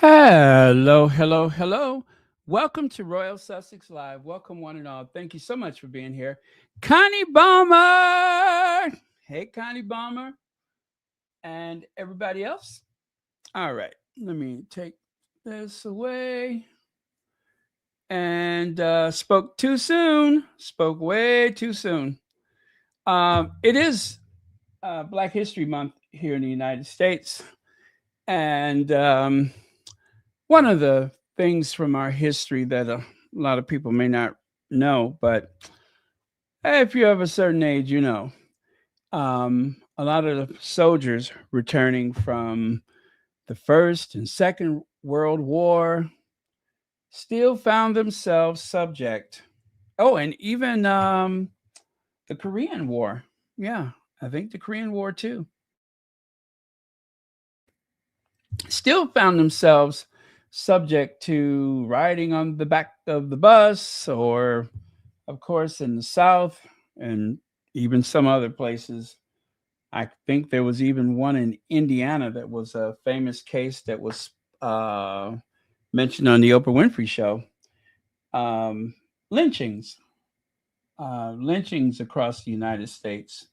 Hello, hello, hello. Welcome to Royal Sussex Live. Welcome, one and all. Thank you so much for being here. Connie Bomber! Hey, Connie Bomber. And everybody else? All right, let me take this away. And spoke too soon. Spoke way too soon. It is Black History Month here in the United States. And one of the things from our history that a lot of people may not know, but if you're of a certain age, you know, a lot of the soldiers returning from the First and Second World War still found themselves subject. Oh, and even the Korean War. Yeah, I think the Korean War too. Still found themselves subject to riding on the back of the bus, or, of course, in the South and even some other places. I think there was even one in Indiana that was a famous case that was uh, mentioned on the Oprah Winfrey Show. Um, lynchings, lynchings across the United States.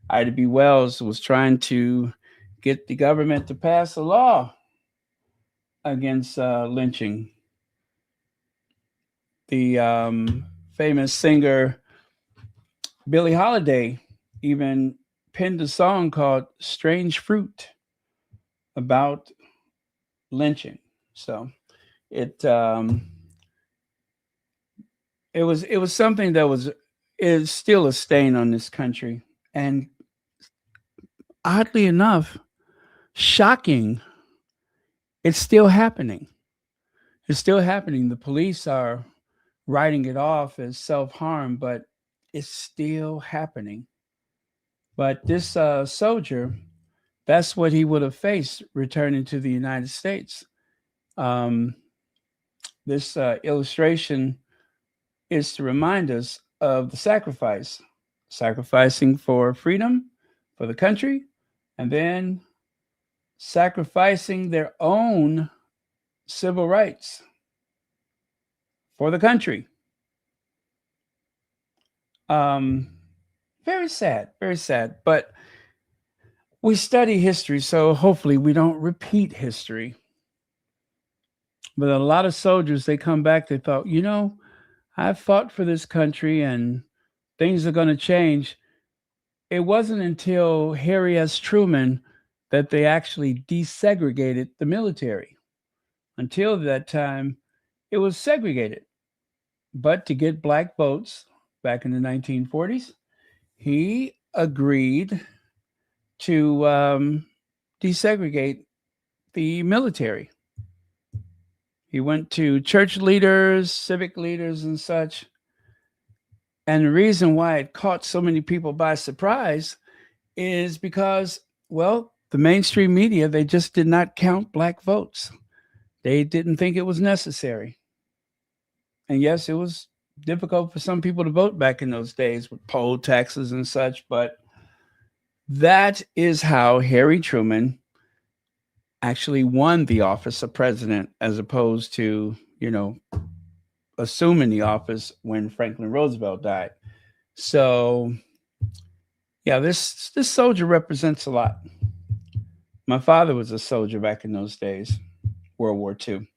Ida B. Wells was trying to get the government to pass a law against lynching. The famous singer Billie Holiday even penned a song called "Strange Fruit" about lynching. So it it was something that was is still a stain on this country, and oddly enough, shocking, it's still happening. It's still happening. The police are writing it off as self harm, but it's still happening. But this soldier, that's what he would have faced returning to the United States. Um, this illustration is to remind us of the sacrifice, sacrificing for freedom, for the country, and then sacrificing their own civil rights for the country. Um, very sad, very sad. But we study history, so hopefully we don't repeat history. But a lot of soldiers, they come back, they thought, I fought for this country and things are going to change. It wasn't until Harry S. Truman that they actually desegregated the military. Until that time, it was segregated. But to get black votes back in the 1940s, he agreed to desegregate the military. He went to church leaders, civic leaders, and such. And the reason why it caught so many people by surprise is because, well, the mainstream media, they just did not count black votes. They didn't think it was necessary. And yes, it was difficult for some people to vote back in those days with poll taxes and such, but that is how Harry Truman actually won the office of president, as opposed to, assuming the office when Franklin Roosevelt died. So, yeah, this soldier represents a lot. My father was a soldier back in those days, World War II.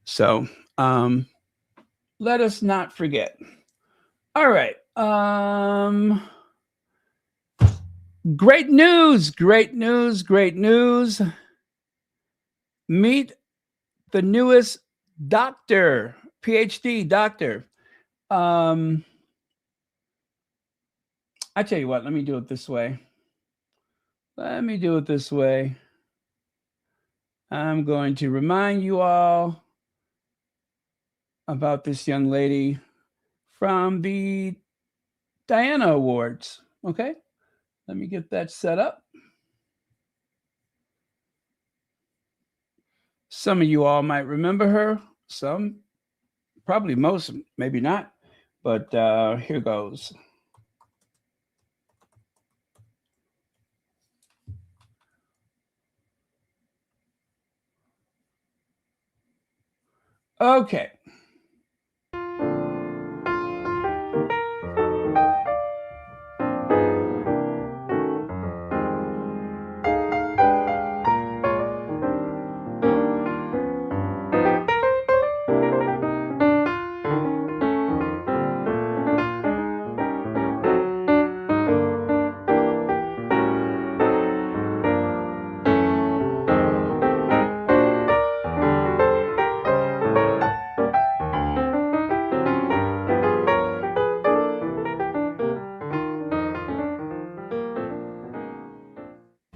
So, let us not forget. All right. Great news, great news, great news. Meet the newest doctor, PhD doctor. Um, I tell you what, let me do it this way. Let me do it this way. I'm going to remind you all about this young lady from the Diana Awards. Okay, let me get that set up. Some of you all might remember her, some, probably most, maybe not, but here goes. Okay.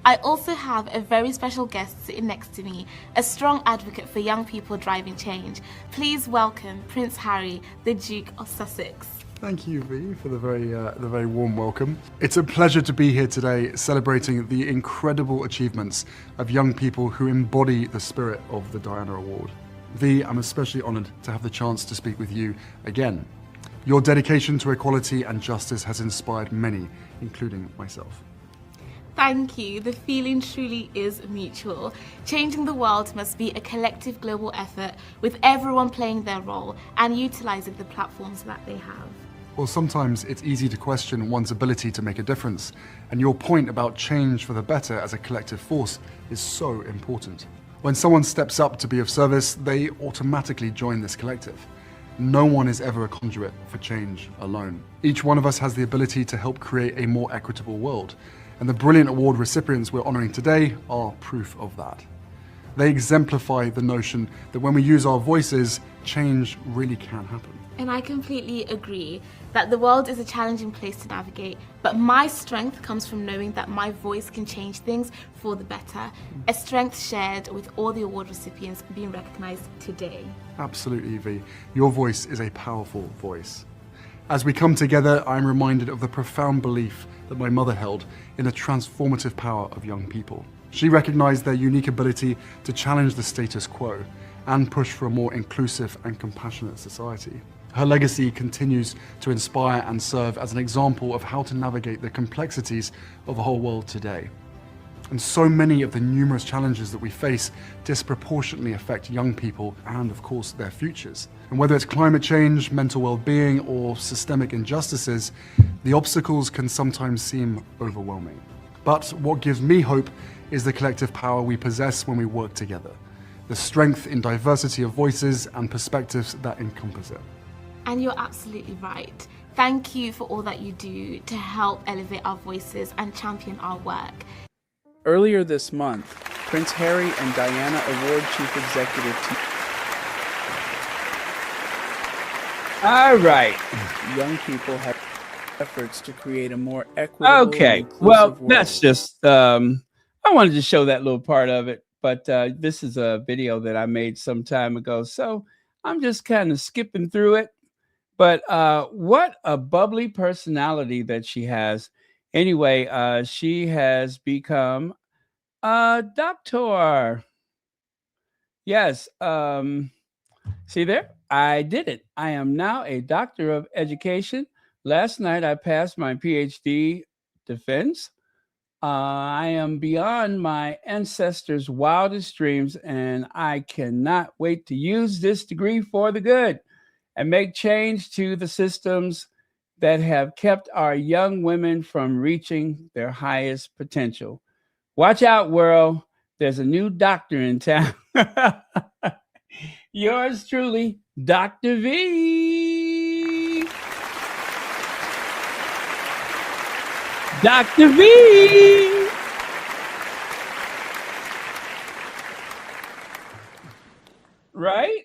I also have a very special guest sitting next to me, a strong advocate for young people driving change. Please welcome Prince Harry, the Duke of Sussex. Thank you, V, for the very warm welcome. It's a pleasure to be here today celebrating the incredible achievements of young people who embody the spirit of the Diana Award. V, I'm especially honoured to have the chance to speak with you again. Your dedication to equality and justice has inspired many, including myself. Thank you. The feeling truly is mutual. Changing the world must be a collective global effort with everyone playing their role and utilising the platforms that they have. Well, sometimes it's easy to question one's ability to make a difference, and your point about change for the better as a collective force is so important. When someone steps up to be of service, they automatically join this collective. No one is ever a conduit for change alone. Each one of us has the ability to help create a more equitable world, and the brilliant award recipients we're honouring today are proof of that. They exemplify the notion that when we use our voices, change really can happen. And I completely agree that the world is a challenging place to navigate, but my strength comes from knowing that my voice can change things for the better, a strength shared with all the award recipients being recognised today. Absolutely, Evie. Your voice is a powerful voice. As we come together, I'm reminded of the profound belief that my mother held in the transformative power of young people. She recognised their unique ability to challenge the status quo and push for a more inclusive and compassionate society. Her legacy continues to inspire and serve as an example of how to navigate the complexities of our world today. And so many of the numerous challenges that we face disproportionately affect young people and, of course, their futures. And whether it's climate change, mental well-being, or systemic injustices, the obstacles can sometimes seem overwhelming. But what gives me hope is the collective power we possess when we work together, the strength in diversity of voices and perspectives that encompass it. And you're absolutely right. Thank you for all that you do to help elevate our voices and champion our work. Earlier this month, Prince Harry and Diana Award Chief Executive Team. All right. Young people have efforts to create a more equitable and inclusive world. That's just, I wanted to show that little part of it, but this is a video that I made some time ago, so I'm just kind of skipping through it. But what a bubbly personality that she has. Anyway, she has become a doctor. Yes. See there? I did it. I am now a doctor of education. Last night, I passed my PhD defense. I am beyond my ancestors' wildest dreams, and I cannot wait to use this degree for the good and make change to the systems that have kept our young women from reaching their highest potential. Watch out, world. There's a new doctor in town. Yours truly, Dr. V. Dr. V. Right?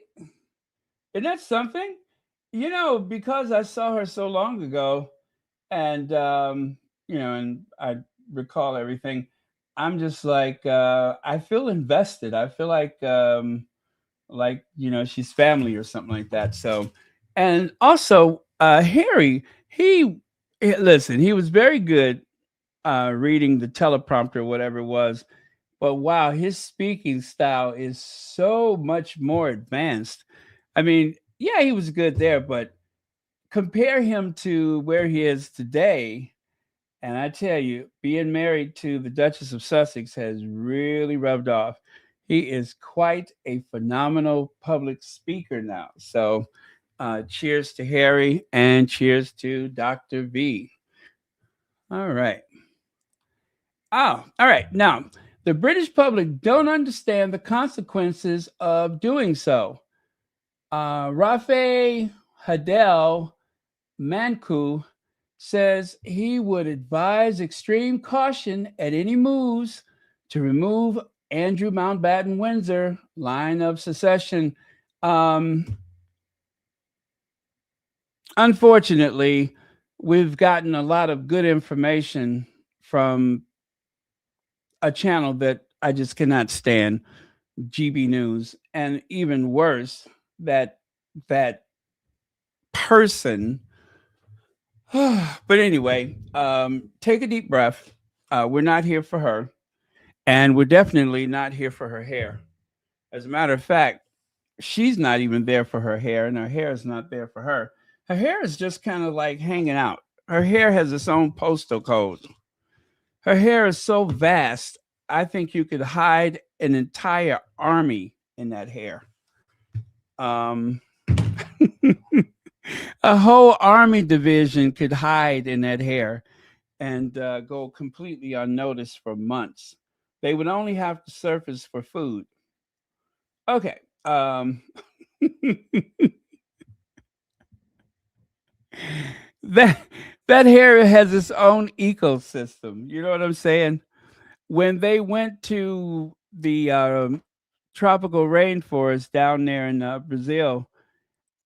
Isn't that something? You know, because I saw her so long ago and, and I recall everything, I'm just like, I feel invested. I feel like, she's family or something like that. So, and also, Harry, listen, he was very good reading the teleprompter, whatever it was. But wow, his speaking style is so much more advanced. I mean, yeah, he was good there, but compare him to where he is today. And I tell you, being married to the Duchess of Sussex has really rubbed off. He is quite a phenomenal public speaker now. So, cheers to Harry and cheers to Dr. V. All right. Oh, all right. Now, the British public don't understand the consequences of doing so. Rafe Hadel Manku says he would advise extreme caution at any moves to remove Andrew Mountbatten-Windsor line of succession. Unfortunately, we've gotten a lot of good information from a channel that I just cannot stand, GB News, and even worse, that person. But anyway, take a deep breath. We're not here for her, and we're definitely not here for her hair. As a matter of fact, she's not even there for her hair, and her hair is not there for her. Her hair is just kind of like hanging out. Her hair has its own postal code. Her hair is so vast, I think you could hide an entire army in that hair. A whole army division could hide in that hair and go completely unnoticed for months. They would only have to surface for food. Okay. that that hair has its own ecosystem. You know what I'm saying? When they went to the tropical rainforest down there in Brazil,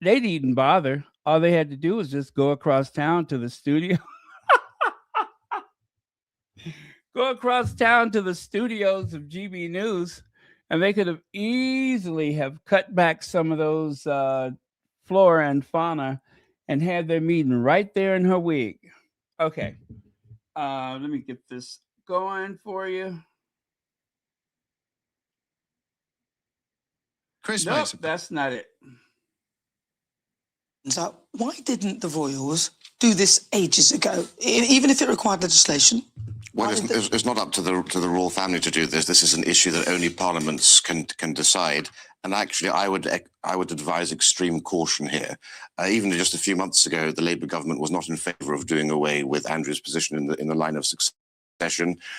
they didn't bother. All they had to do was just go across town to the studio. Go across town to the studios of GB News, and they could have easily have cut back some of those flora and fauna and had their meeting right there in her wig. Okay, let me get this going for you. Chris Nope, makes that's not it. So why didn't the Royals do this ages ago, even if it required legislation? Well, it's not up to the royal family to do this. This is an issue that only parliaments can decide. And actually, I would advise extreme caution here. Even just a few months ago, the Labour government was not in favour of doing away with Andrew's position in the line of succession.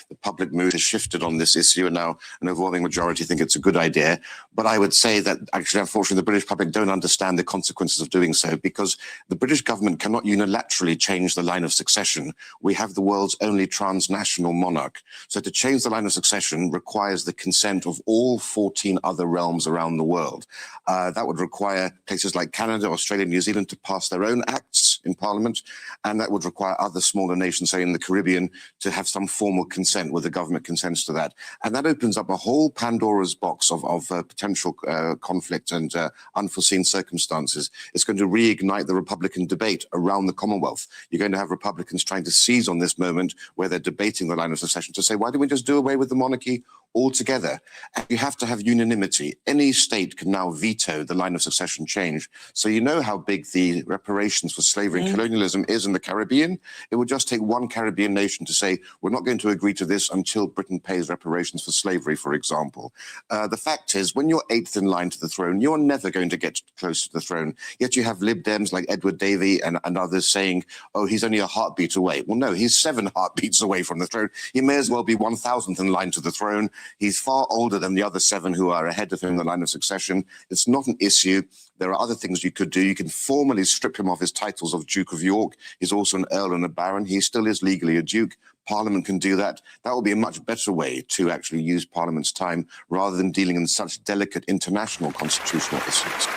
The public mood has shifted on this issue, and now an overwhelming majority think it's a good idea. But I would say that actually, unfortunately, the British public don't understand the consequences of doing so, because the British government cannot unilaterally change the line of succession. We have the world's only transnational monarch. So to change the line of succession requires the consent of all 14 other realms around the world. That would require places like Canada, Australia, New Zealand to pass their own acts in Parliament, and that would require other smaller nations, say in the Caribbean, to have some formal consent where the government consents to that. And that opens up a whole Pandora's box of potential conflict and unforeseen circumstances. It's going to reignite the Republican debate around the Commonwealth. You're going to have Republicans trying to seize on this moment where they're debating the line of succession to say, why don't we just do away with the monarchy altogether? And you have to have unanimity. Any state can now veto the line of succession change. So you know how big the reparations for slavery and colonialism is in the Caribbean. It would just take one Caribbean nation to say, we're not going to agree to this until Britain pays reparations for slavery, for example. The fact is, when you're eighth in line to the throne, you're never going to get close to the throne. Yet you have Lib Dems like Edward Davey and others saying, oh, he's only a heartbeat away. Well, no, he's 7 heartbeats away from the throne. He may as well be 1,000th in line to the throne. He's far older than the other 7 who are ahead of him in the line of succession. It's not an issue. There are other things you could do. You can formally strip him of his titles of Duke of York. He's also an Earl and a Baron. He still is legally a Duke. Parliament can do that. That will be a much better way to actually use Parliament's time rather than dealing in such delicate international constitutional issues.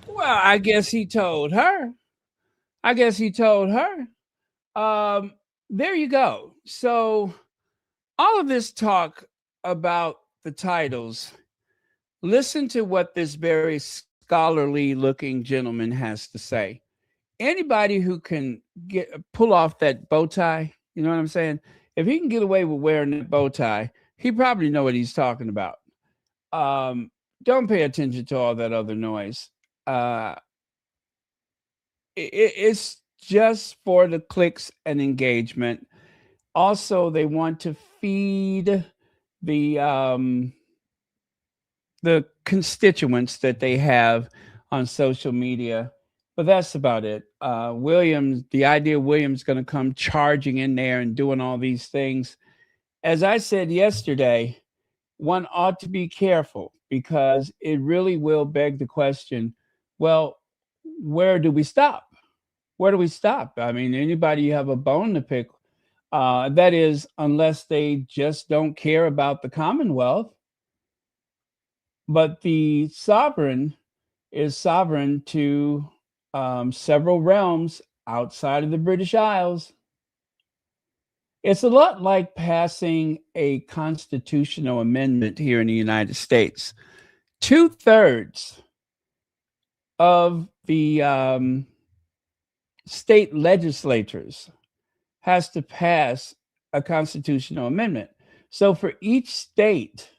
Well, I guess he told her. There you go. So all of this talk about the titles, listen to what this very scholarly looking gentleman has to say. Anybody who can pull off that bow tie, you know what I'm saying? If he can get away with wearing that bow tie, he probably know what he's talking about. Don't pay attention to all that other noise. it's just for the clicks and engagement. Also, they want to feed the the constituents that they have on social media. But that's about it. Williams, the idea Williams going to come charging in there and doing all these things. As I said yesterday, one ought to be careful because it really will beg the question, well, where do we stop? Where do we stop? I mean, anybody you have a bone to pick, that is, unless they just don't care about the Commonwealth. But the sovereign is sovereign to several realms outside of the British Isles. It's a lot like passing a constitutional amendment here in the United States. 2/3 of the state legislatures has to pass a constitutional amendment. So for each state,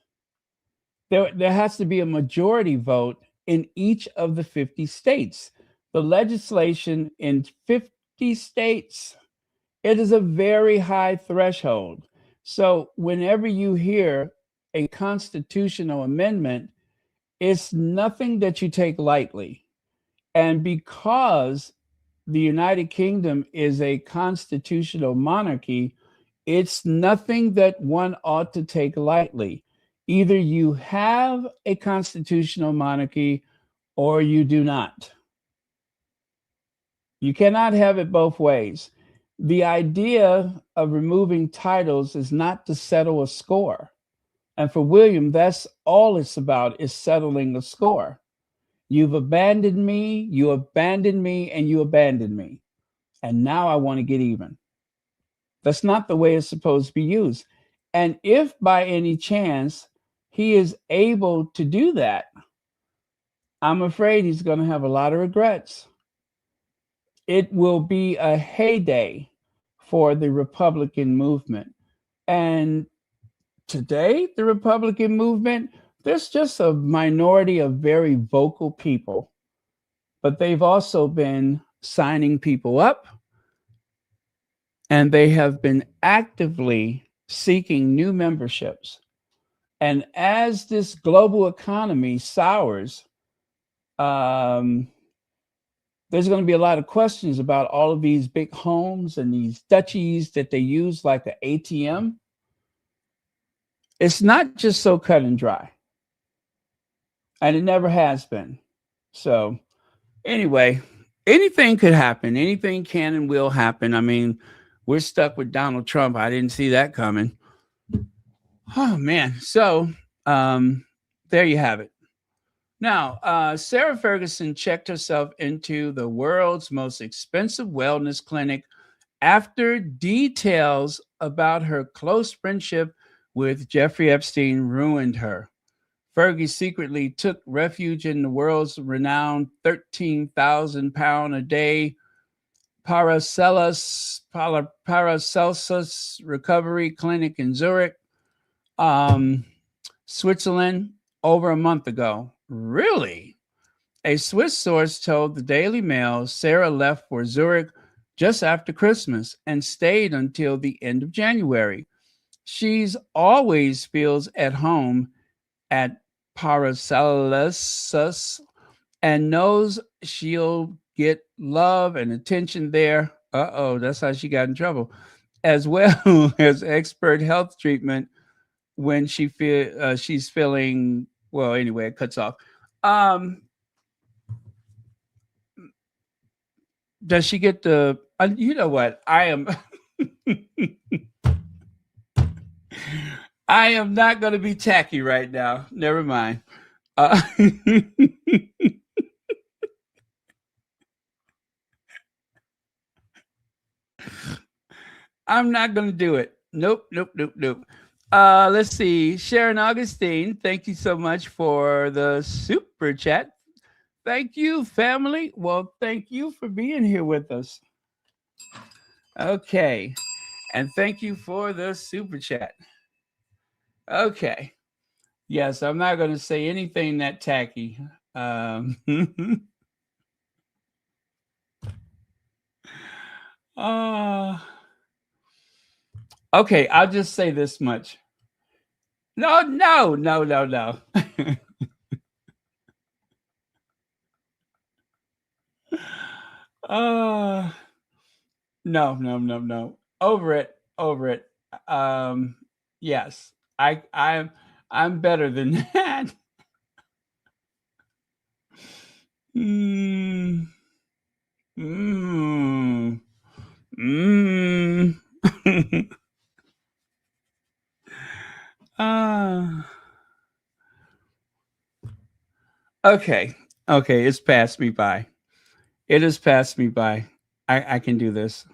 there has to be a majority vote in each of the 50 states. The legislation in 50 states, it is a very high threshold. So whenever you hear a constitutional amendment, it's nothing that you take lightly. And because the United Kingdom is a constitutional monarchy, it's nothing that one ought to take lightly. Either you have a constitutional monarchy or you do not. You cannot have it both ways. The idea of removing titles is not to settle a score. And for William, that's all it's about, is settling a score. You've abandoned me, you abandoned me, and you abandoned me. And now I want to get even. That's not the way it's supposed to be used. And if by any chance he is able to do that, I'm afraid he's going to have a lot of regrets. It will be a heyday for the Republican movement. And today, the Republican movement, there's just a minority of very vocal people, but they've also been signing people up, and they have been actively seeking new memberships. And as this global economy sours, there's going to be a lot of questions about all of these big homes and these duchies that they use like an ATM. It's not just so cut and dry. And it never has been. So anyway, anything could happen. Anything can and will happen. I mean, we're stuck with Donald Trump. I didn't see that coming. Oh, man. So there you have it. Now, Sarah Ferguson checked herself into the world's most expensive wellness clinic after details about her close friendship with Jeffrey Epstein ruined her. Fergie secretly took refuge in the world's renowned 13,000-pound a day Paracelsus Recovery Clinic in Zurich, Switzerland, over a month ago. Really? A Swiss source told the Daily Mail Sarah left for Zurich just after Christmas and stayed until the end of January. She's always feels at home at Paracelsus and knows she'll get love and attention there. That's how she got in trouble. As well as expert health treatment when she's feeling, well, anyway, it cuts off. Does she get the, you know what? I am not going to be tacky right now. Never mind. I'm not going to do it. Nope. Let's see. Sharon Augustine, thank you so much for the super chat. Thank you, family. Well, thank you for being here with us. Okay. And thank you for the super chat. Okay. Yes, I'm not going to say anything that tacky. Uh, okay, I'll just say this much. No, no, no, no, no. uh, no, no, no, no. Over it, over it. Um, yes, I'm better than that. Mm, mm, mm. uh, okay, okay, it's passed me by. It has passed me by. I can do this.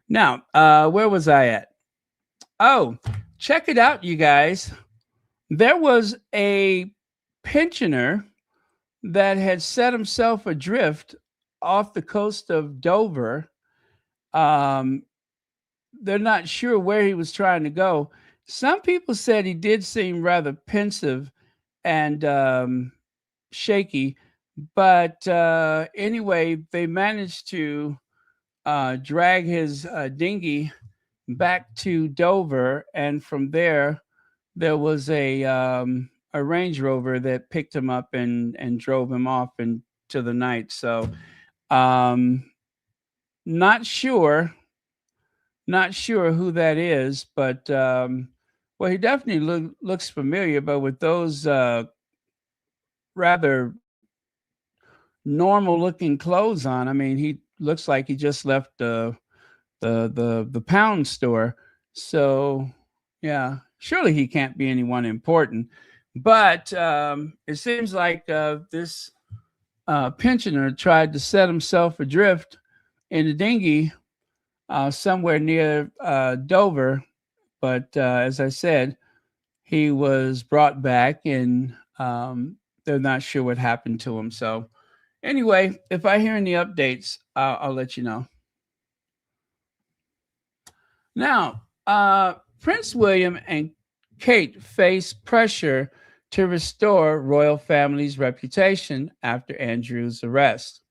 Now, where was I at? Oh, check it out, you guys. There was a pensioner that had set himself adrift off the coast of Dover. Um, they're not sure where he was trying to go. Some people said he did seem rather pensive and shaky, but anyway, they managed to drag his dinghy back to Dover, and from there was a Range Rover that picked him up and drove him off into the night. So, um, not sure, not sure who that is, but well, he definitely looks familiar. But with those rather normal looking clothes on, I mean, he looks like he just left the pound store. So yeah, surely he can't be anyone important. But it seems like this pensioner tried to set himself adrift in a dinghy somewhere near Dover. But as I said, he was brought back, and they're not sure what happened to him. So anyway, if I hear any updates, I'll let you know. Now, Prince William and Kate face pressure to restore royal family's reputation after Andrew's arrest.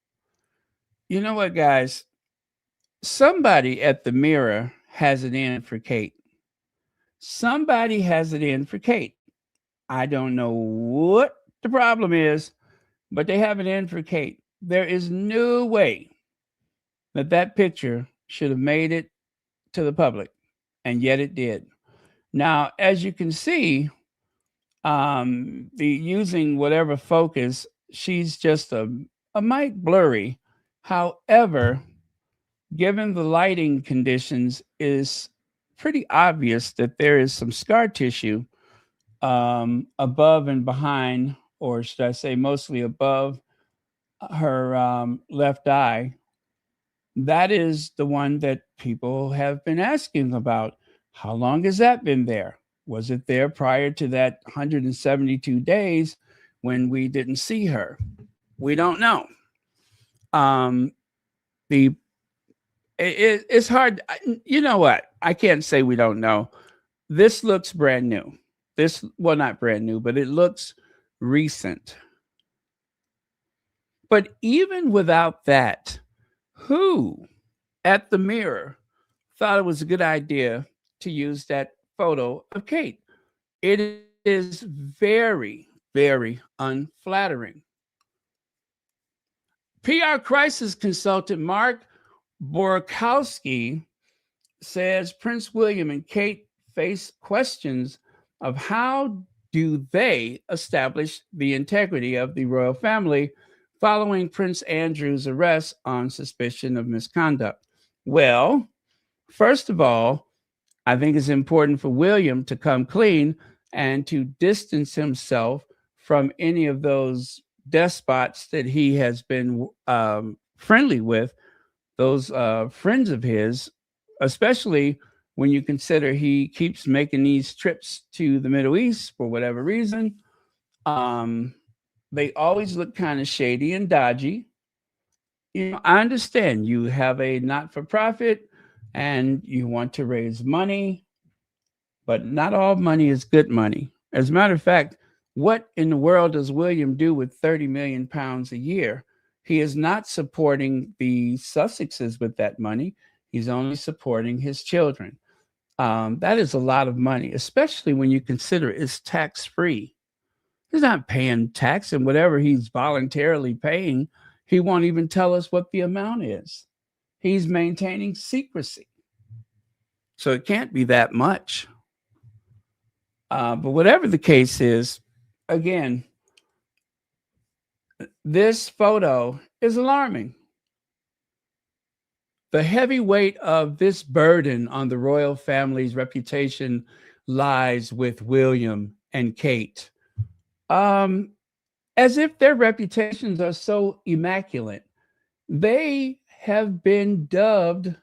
You know what, guys? Somebody at the Mirror has it in for Kate. Somebody has it in for Kate. I don't know what the problem is, but they have it in for Kate. There is no way that that picture should have made it to the public, and yet it did. Now, as you can see, the using whatever focus, she's just a mite blurry. However, given the lighting conditions, is pretty obvious that there is some scar tissue above and behind, or should I say, mostly above her left eye. That is the one that people have been asking about. How long has that been there? Was it there prior to that 172 days when we didn't see her? We don't know. Um, the it's hard. You know what? I can't say we don't know. This looks brand new. This, well, not brand new, but it looks recent. But even without that, who at the Mirror thought it was a good idea to use that photo of Kate? It is very, very unflattering. PR crisis consultant Mark Borkowski says Prince William and Kate face questions of how do they establish the integrity of the royal family following Prince Andrew's arrest on suspicion of misconduct. Well, first of all, I think it's important for William to come clean and to distance himself from any of those despots that he has been friendly with, those friends of his, especially when you consider he keeps making these trips to the Middle East for whatever reason. They always look kind of shady and dodgy. You know, I understand you have a not-for-profit and you want to raise money, but not all money is good money. As a matter of fact, what in the world does William do with 30 million pounds a year? He is not supporting the Sussexes with that money. He's only supporting his children. That is a lot of money, especially when you consider it's tax-free. He's not paying tax, and whatever he's voluntarily paying, he won't even tell us what the amount is. He's maintaining secrecy. So it can't be that much. But whatever the case is, again, this photo is alarming. The heavy weight of this burden on the royal family's reputation lies with William and Kate. As if their reputations are so immaculate. They have been dubbed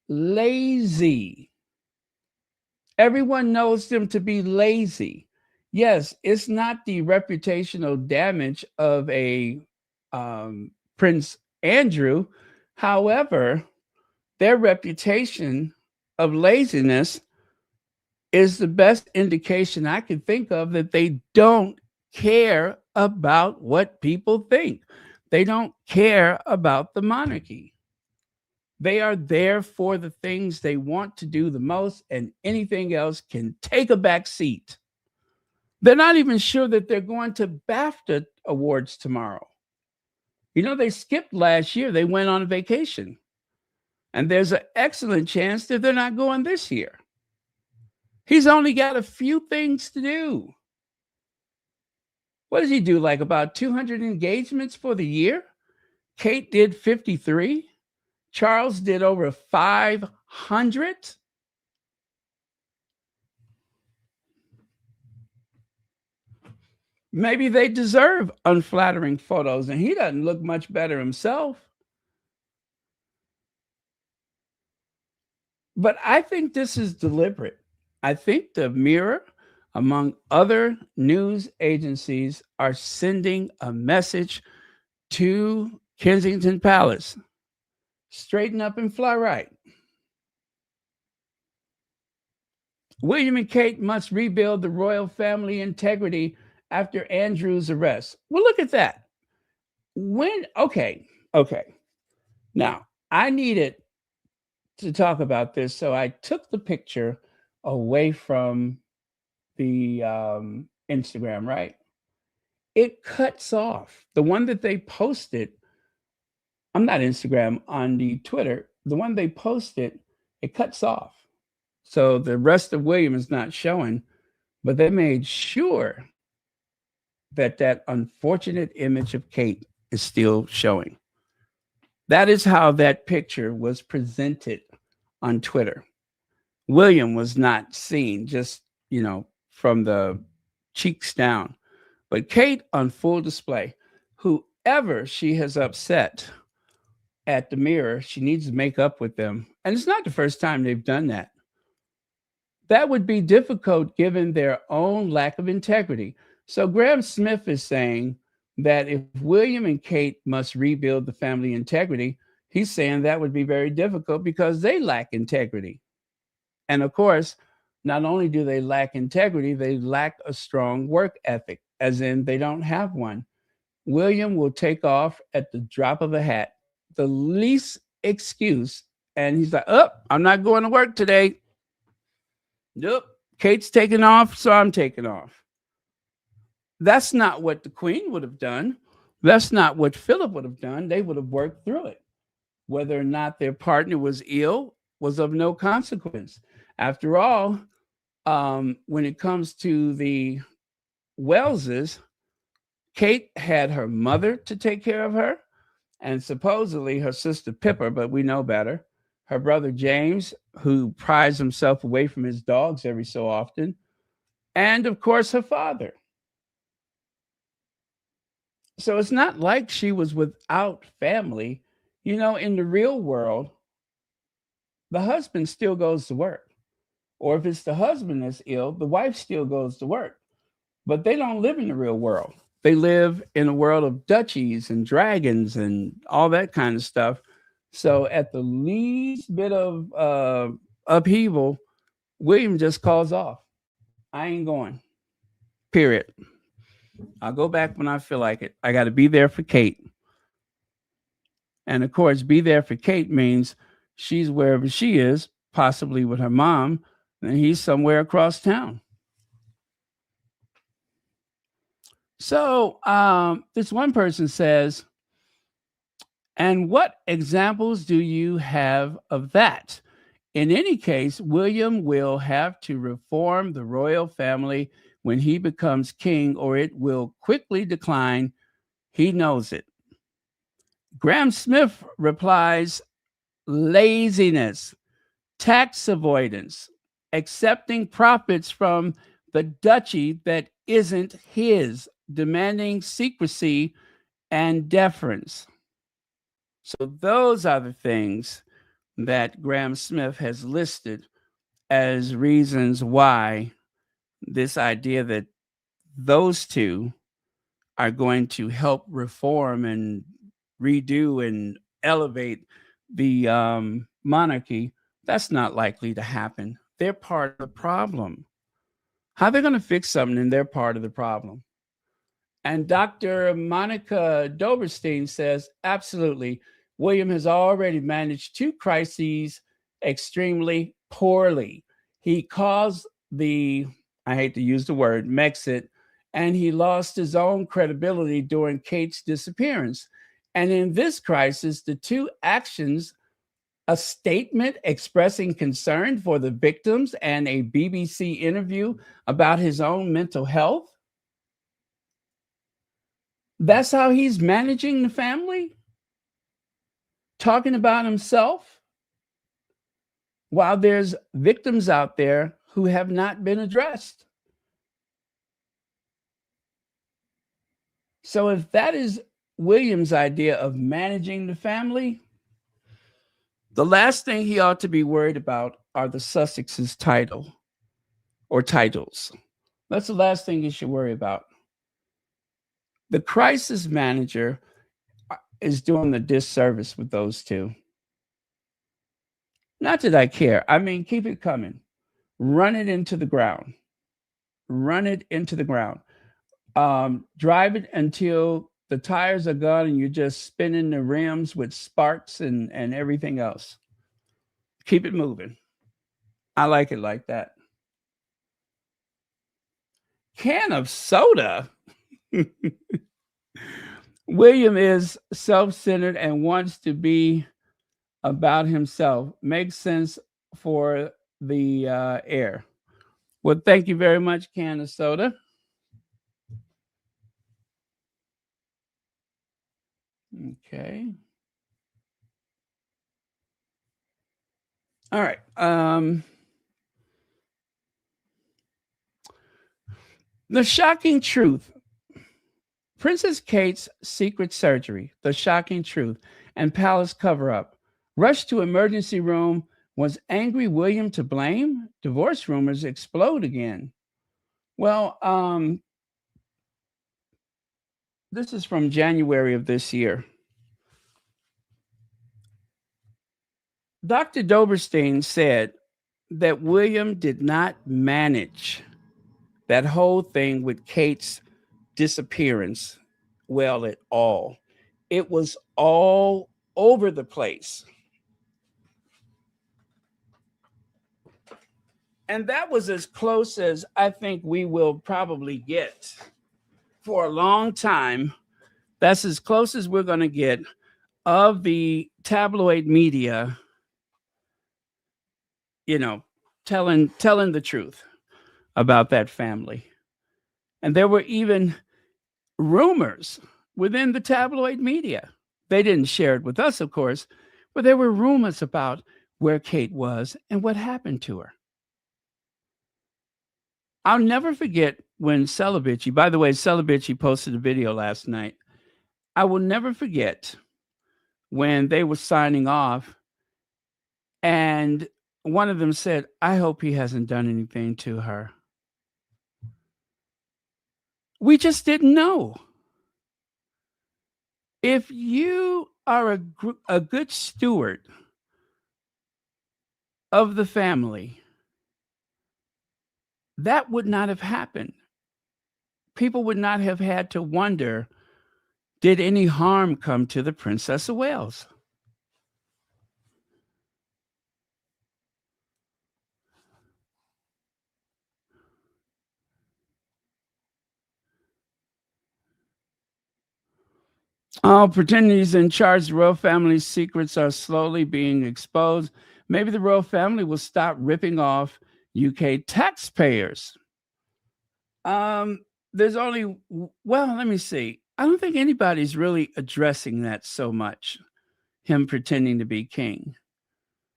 lazy. Everyone knows them to be lazy. Yes, it's not the reputational damage of a Prince Andrew. However, their reputation of laziness is the best indication I can think of that they don't care about what people think. They don't care about the monarchy. They are there for the things they want to do the most, and anything else can take a back seat. They're not even sure that they're going to BAFTA awards tomorrow. You know, they skipped last year. They went on vacation. And there's an excellent chance that they're not going this year. He's only got a few things to do. What does he do? Like about 200 engagements for the year? Kate did 53. Charles did over 500. Maybe they deserve unflattering photos, and he doesn't look much better himself. But I think this is deliberate. I think the Mirror, among other news agencies, are sending a message to Kensington Palace. Straighten up and fly right. William and Kate must rebuild the royal family integrity after Andrew's arrest. Well, look at that. Okay. Now, I needed to talk about this, so I took the picture away from the Instagram, right? It cuts off. The one that they posted, I'm not Instagram, on the Twitter, the one they posted, it cuts off. So the rest of William is not showing, but they made sure that unfortunate image of Kate is still showing. That is how that picture was presented on Twitter. William was not seen, just, from the cheeks down. But Kate on full display. Whoever she has upset at the Mirror, she needs to make up with them. And it's not the first time they've done that. That would be difficult given their own lack of integrity. So Graham Smith is saying that if William and Kate must rebuild the family integrity, he's saying that would be very difficult because they lack integrity. And of course, not only do they lack integrity, they lack a strong work ethic, as in they don't have one. William will take off at the drop of a hat, the least excuse, and he's like, I'm not going to work today. Nope, Kate's taking off, so I'm taking off. That's not what the Queen would have done. That's not what Philip would have done. They would have worked through it. Whether or not their partner was ill was of no consequence. After all, when it comes to the Welleses, Kate had her mother to take care of her, and supposedly her sister Pippa, but we know better, her brother James, who pries himself away from his dogs every so often, and of course her father. So it's not like she was without family. In the real world, the husband still goes to work. Or if it's the husband that's ill, the wife still goes to work. But they don't live in the real world. They live in a world of duchies and dragons and all that kind of stuff. So at the least bit of upheaval, William just calls off. I ain't going. Period. I'll go back when I feel like it. I got to be there for Kate. And of course, be there for Kate means she's wherever she is, possibly with her mom, and he's somewhere across town. So this one person says, and what examples do you have of that? In any case, William will have to reform the royal family when he becomes king, or it will quickly decline. He knows it. Graham Smith replies, laziness, tax avoidance, accepting profits from the duchy that isn't his, demanding secrecy and deference. So those are the things that Graham Smith has listed as reasons why this idea that those two are going to help reform and redo and elevate the monarchy, that's not likely to happen. They're part of the problem. How they're going to fix something and they're part of the problem. And Dr. Monica Doberstein says, absolutely, William has already managed two crises extremely poorly. He caused the, I hate to use the word, Mexit, and he lost his own credibility during Kate's disappearance. And in this crisis, the two actions, a statement expressing concern for the victims and a BBC interview about his own mental health, that's how he's managing the family? Talking about himself? While there's victims out there who have not been addressed. So if that is William's idea of managing the family, the last thing he ought to be worried about are the Sussex's title or titles. That's the last thing he should worry about. The crisis manager is doing a disservice with those two. Not that I care. I mean, keep it coming. Run it into the ground. Run it into the ground. Drive it until the tires are gone and you're just spinning the rims with sparks and everything else. Keep it moving. I like it like that. Can of soda. William is self-centered and wants to be about himself. Makes sense for the air. Well, thank you very much, Can of soda. Okay. All right. The shocking truth. Princess Kate's secret surgery, the shocking truth, and palace cover-up. Rushed to emergency room. Was angry William to blame? Divorce rumors explode again. Well, this is from January of this year. Dr. Doberstein said that William did not manage that whole thing with Kate's disappearance well at all. It was all over the place. And that was as close as I think we will probably get for a long time. That's as close as we're going to get of the tabloid media, you know, telling the truth about that family. And there were even rumors within the tabloid media. They didn't share it with us, of course, but there were rumors about where Kate was and what happened to her. I'll never forget when Celibici, by the way, Celibici posted a video last night. I will never forget when they were signing off and one of them said, I hope he hasn't done anything to her. We just didn't know. If you are a good steward of the family, that would not have happened. People would not have had to wonder, did any harm come to the Princess of Wales? Oh, pretending he's in charge. The royal family's secrets are slowly being exposed. Maybe the royal family will stop ripping off UK taxpayers. There's only, well, let me see. I don't think anybody's really addressing that so much, him pretending to be king.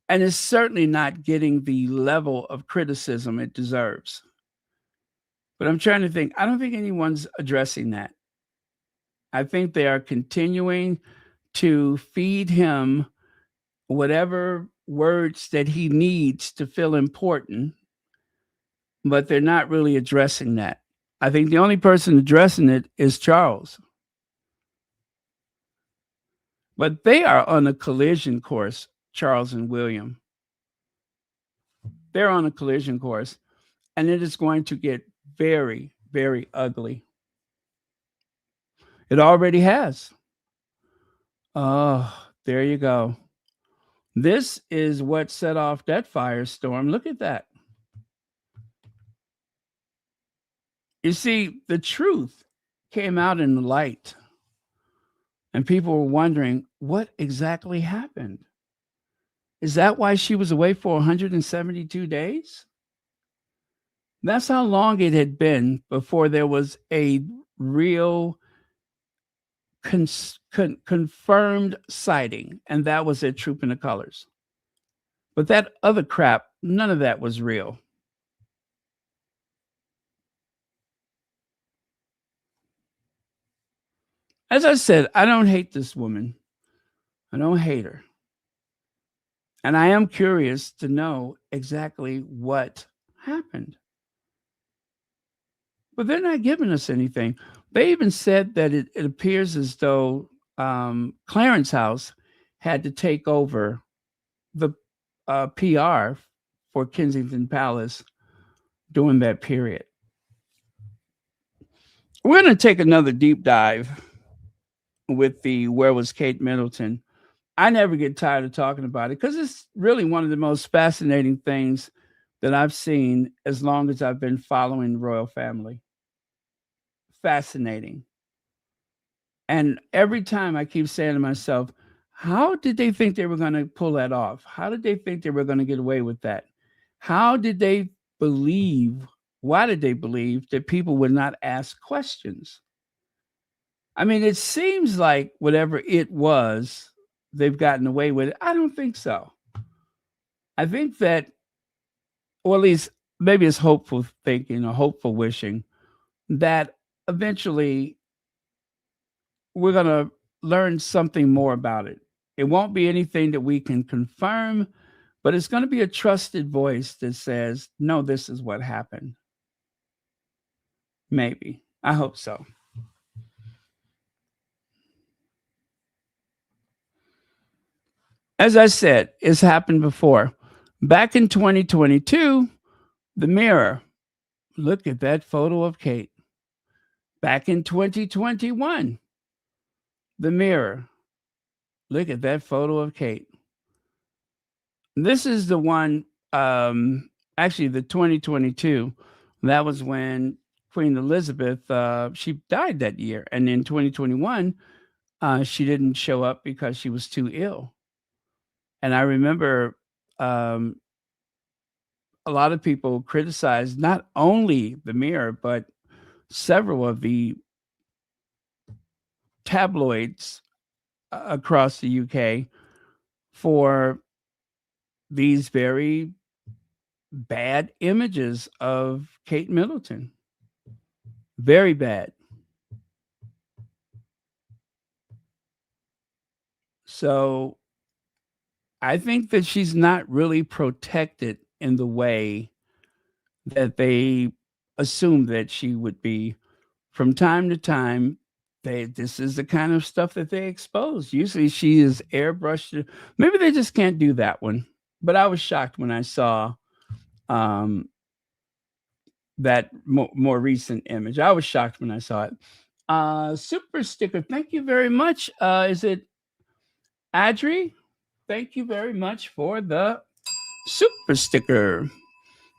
And it's certainly not getting the level of criticism it deserves. But I'm trying to think, I don't think anyone's addressing that. I think they are continuing to feed him whatever words that he needs to feel important, but they're not really addressing that. I think the only person addressing it is Charles. But they are on a collision course, Charles and William. They're on a collision course, and it is going to get very, very ugly. It already has. Oh, there you go. This is what set off that firestorm. Look at that. You see, the truth came out in the light, and people were wondering what exactly happened. Is that why she was away for 172 days? That's how long it had been before there was a real confirmed sighting, and that was at Troop in the Colors. But that other crap, none of that was real. As I said, I don't hate this woman. I don't hate her. And I am curious to know exactly what happened. But they're not giving us anything. They even said that it appears as though Clarence House had to take over the PR for Kensington Palace during that period. We're going to take another deep dive with the Where Was Kate Middleton. I never get tired of talking about it because it's really one of the most fascinating things that I've seen as long as I've been following the royal family. Fascinating. And every time I keep saying to myself, how did they think they were going to pull that off? How did they think they were going to get away with that? How did they believe? Why did they believe that people would not ask questions? I mean, it seems like whatever it was, they've gotten away with it. I don't think so. I think that, or at least maybe it's hopeful thinking or hopeful wishing that eventually we're going to learn something more about it. It won't be anything that we can confirm, but it's going to be a trusted voice that says, no, this is what happened. Maybe. I hope so. As I said, it's happened before. Back in 2022, the Mirror. Look at that photo of Kate. Back in 2021, the Mirror. Look at that photo of Kate. This is the one, actually the 2022. That was when Queen Elizabeth, she died that year. And in 2021, she didn't show up because she was too ill. And I remember a lot of people criticized not only the Mirror, but several of the tabloids across the UK for these very bad images of Kate Middleton. Very bad. So I think that she's not really protected in the way that they assumed that she would be. From time to time, this is the kind of stuff that they expose. Usually she is airbrushed. Maybe they just can't do that one. But I was shocked when I saw that more recent image. I was shocked when I saw it. Super sticker. Thank you very much. Is it Adri? Thank you very much for the super sticker.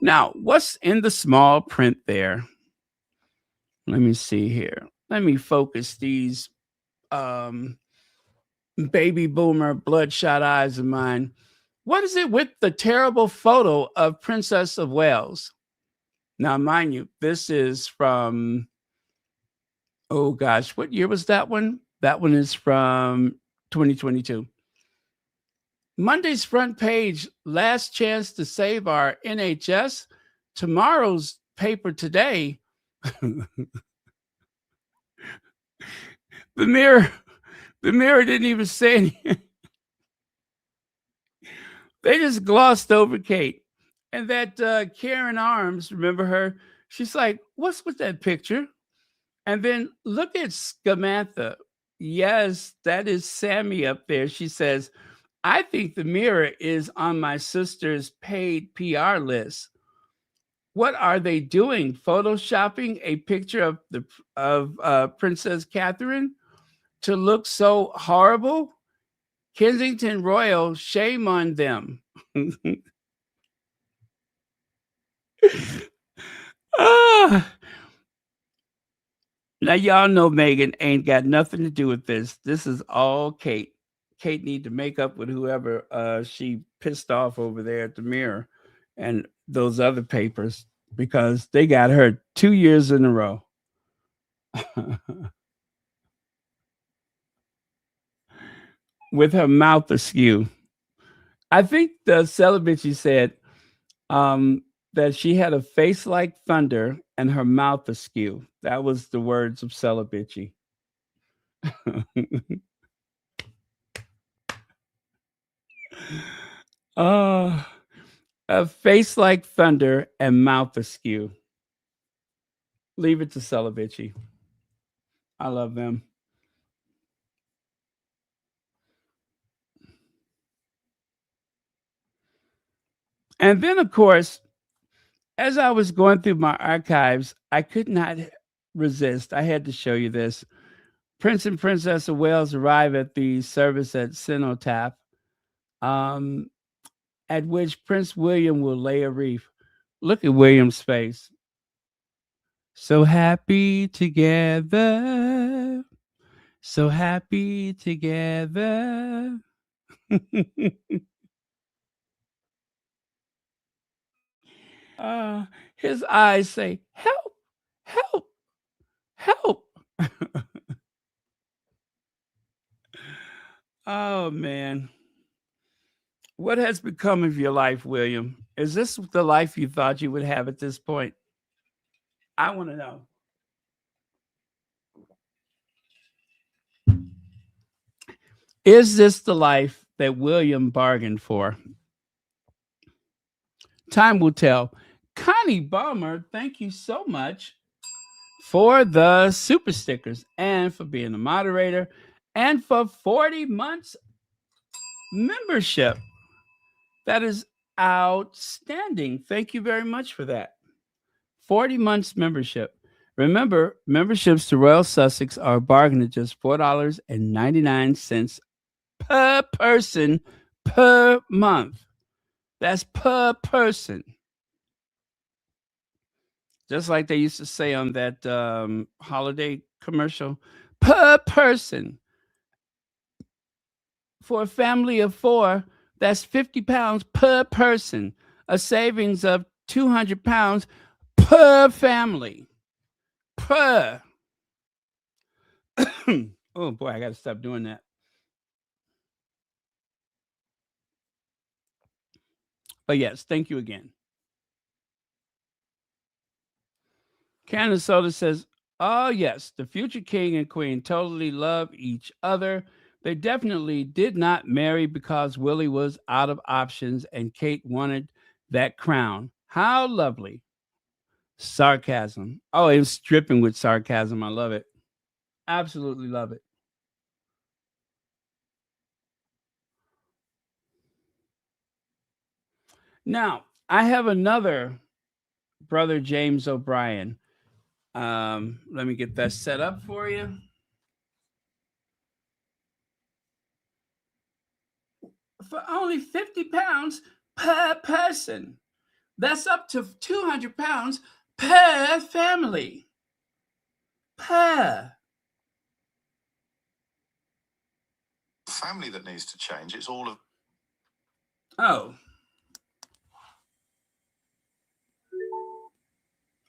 Now, what's in the small print there? Let me see here. Let me focus these baby boomer bloodshot eyes of mine. What is it with the terrible photo of Princess of Wales? Now, mind you, this is from, oh gosh, what year was that one? That one is from 2022. Monday's front page, last chance to save our NHS. Tomorrow's paper today. The Mirror didn't even say anything. They just glossed over Kate. And that Karen Arms, remember her? She's like, what's with that picture? And then look at Scamantha. Yes, that is Sammy up there. She says, I think the Mirror is on my sister's paid PR list. What are they doing? Photoshopping a picture of Princess Catherine to look so horrible? Kensington Royal, shame on them. Now y'all know Meghan ain't got nothing to do with this. This is all Kate. Kate need to make up with whoever she pissed off over there at the Mirror and those other papers, because they got her 2 years in a row. With her mouth askew. I think the Celibici said that she had a face like thunder and her mouth askew. That was the words of Celibici. A face like thunder and mouth askew. Leave it to Celibici. I love them. And then, of course, as I was going through my archives, I could not resist. I had to show you this. Prince and Princess of Wales arrive at the service at Cenotaph, at which Prince William will lay a wreath. Look at William's face. So happy together. So happy together. His eyes say, help, help, help. Oh, man. What has become of your life, William? Is this the life you thought you would have at this point? I want to know. Is this the life that William bargained for? Time will tell. Connie Balmer, thank you so much for the super stickers and for being a moderator and for 40 months membership. That is outstanding. Thank you very much for that. 40 months membership. Remember, memberships to Royal Sussex are a bargain at just $4.99 per person per month. That's per person. Just like they used to say on that holiday commercial, per person. For a family of 4, that's £50 per person, a savings of £200 per family. Per. Oh boy, I got to stop doing that. But yes, thank you again. Candace Soda says, oh yes, the future king and queen totally love each other. They definitely did not marry because Willie was out of options and Kate wanted that crown. How lovely. Sarcasm. Oh, it was dripping with sarcasm. I love it. Absolutely love it. Now, I have another brother, James O'Brien. Let me get that set up for you. For only £50 per person. That's up to £200 per family. Per. family that needs to change. It's all of... Oh.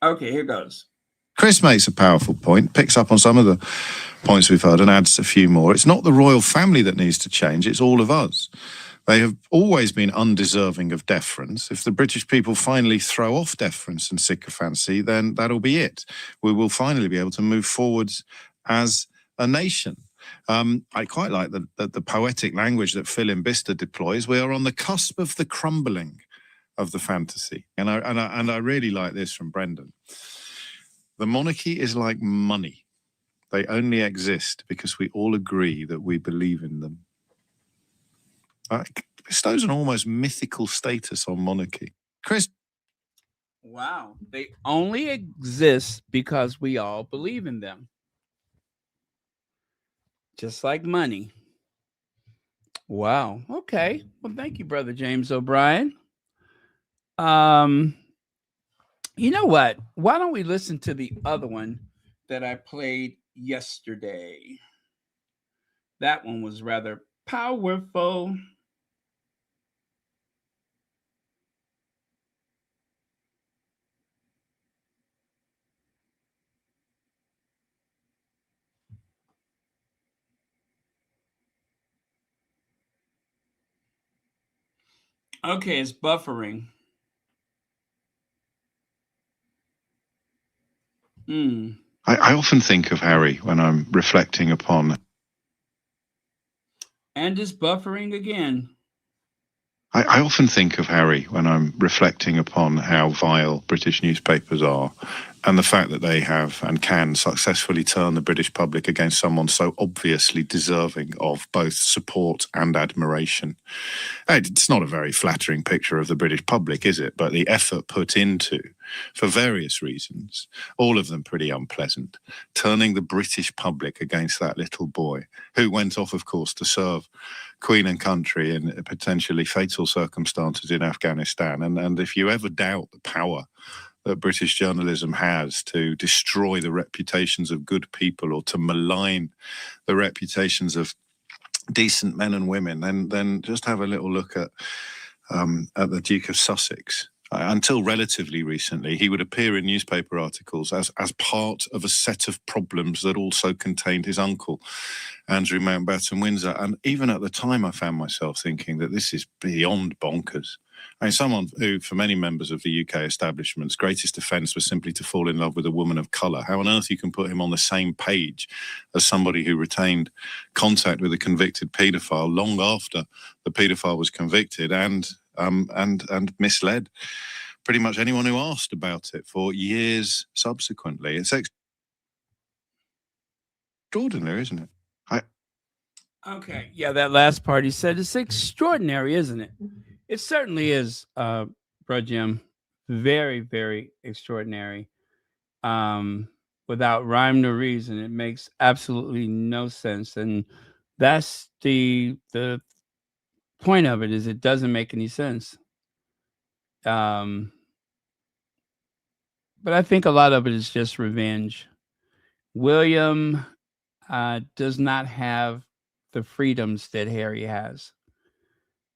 Okay, here goes. Chris makes a powerful point, picks up on some of the points we've heard and adds a few more. It's not the royal family that needs to change, it's all of us. They have always been undeserving of deference. If the British people finally throw off deference and sycophancy, then that'll be it. We will finally be able to move forwards as a nation. I quite like the poetic language that Phil Imbista deploys. We are on the cusp of the crumbling of the fantasy. And I really like this from Brendan. The monarchy is like money. They only exist because we all agree that we believe in them. Bestows an almost mythical status on monarchy. Chris. Wow. They only exist because we all believe in them. Just like money. Wow. Okay. Well, thank you, Brother James O'Brien. You know what? Why don't we listen to the other one that I played yesterday? That one was rather powerful. Okay, it's buffering. I often think of Harry when I'm reflecting upon... And it's buffering again. I often think of Harry when I'm reflecting upon how vile British newspapers are and the fact that they have and can successfully turn the British public against someone so obviously deserving of both support and admiration. It's not a very flattering picture of the British public, is it? But the effort put into, for various reasons, all of them pretty unpleasant, turning the British public against that little boy, who went off, of course, to serve Queen and country in potentially fatal circumstances in Afghanistan. And if you ever doubt the power that British journalism has to destroy the reputations of good people or to malign the reputations of decent men and women, then just have a little look at the Duke of Sussex. Until relatively recently, he would appear in newspaper articles as part of a set of problems that also contained his uncle, Andrew Mountbatten-Windsor. And even at the time, I found myself thinking that this is beyond bonkers. I mean, someone who, for many members of the UK establishment's greatest offence was simply to fall in love with a woman of colour. How on earth you can put him on the same page as somebody who retained contact with a convicted paedophile long after the paedophile was convicted and misled pretty much anyone who asked about it for years subsequently. It's extraordinary, isn't it? Okay, yeah, that last part he said, it's extraordinary, isn't it? It certainly is, Bro Jim. Very, very extraordinary. Without rhyme or reason, it makes absolutely no sense. And that's the point of it, is it doesn't make any sense. But I think a lot of it is just revenge. William does not have the freedoms that Harry has.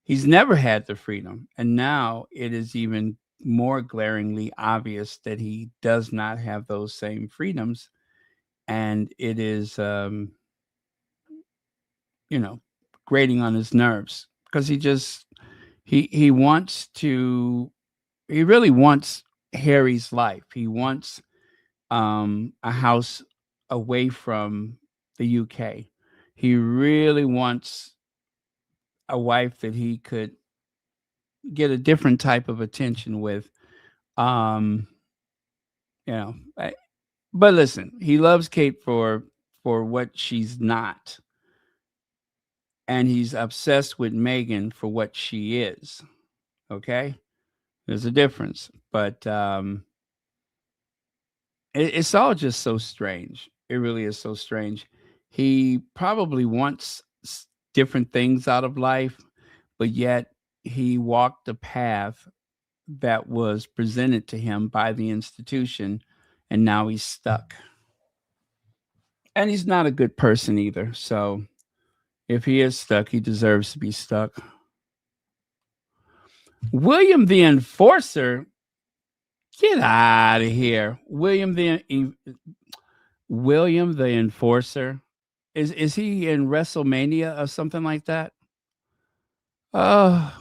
He's never had the freedom. And now it is even more glaringly obvious that he does not have those same freedoms. And it is, grating on his nerves, because he really wants Harry's life. He wants a house away from the UK. He really wants a wife that he could get a different type of attention with. But listen, he loves Kate for what she's not. And he's obsessed with Meghan for what she is. Okay? There's a difference. But it's all just so strange. It really is so strange. He probably wants different things out of life, but yet he walked a path that was presented to him by the institution, and now he's stuck. And he's not a good person either. So, If he is stuck, he deserves to be stuck. William the Enforcer, get out of here. William the Enforcer. Is he in WrestleMania or something like that? I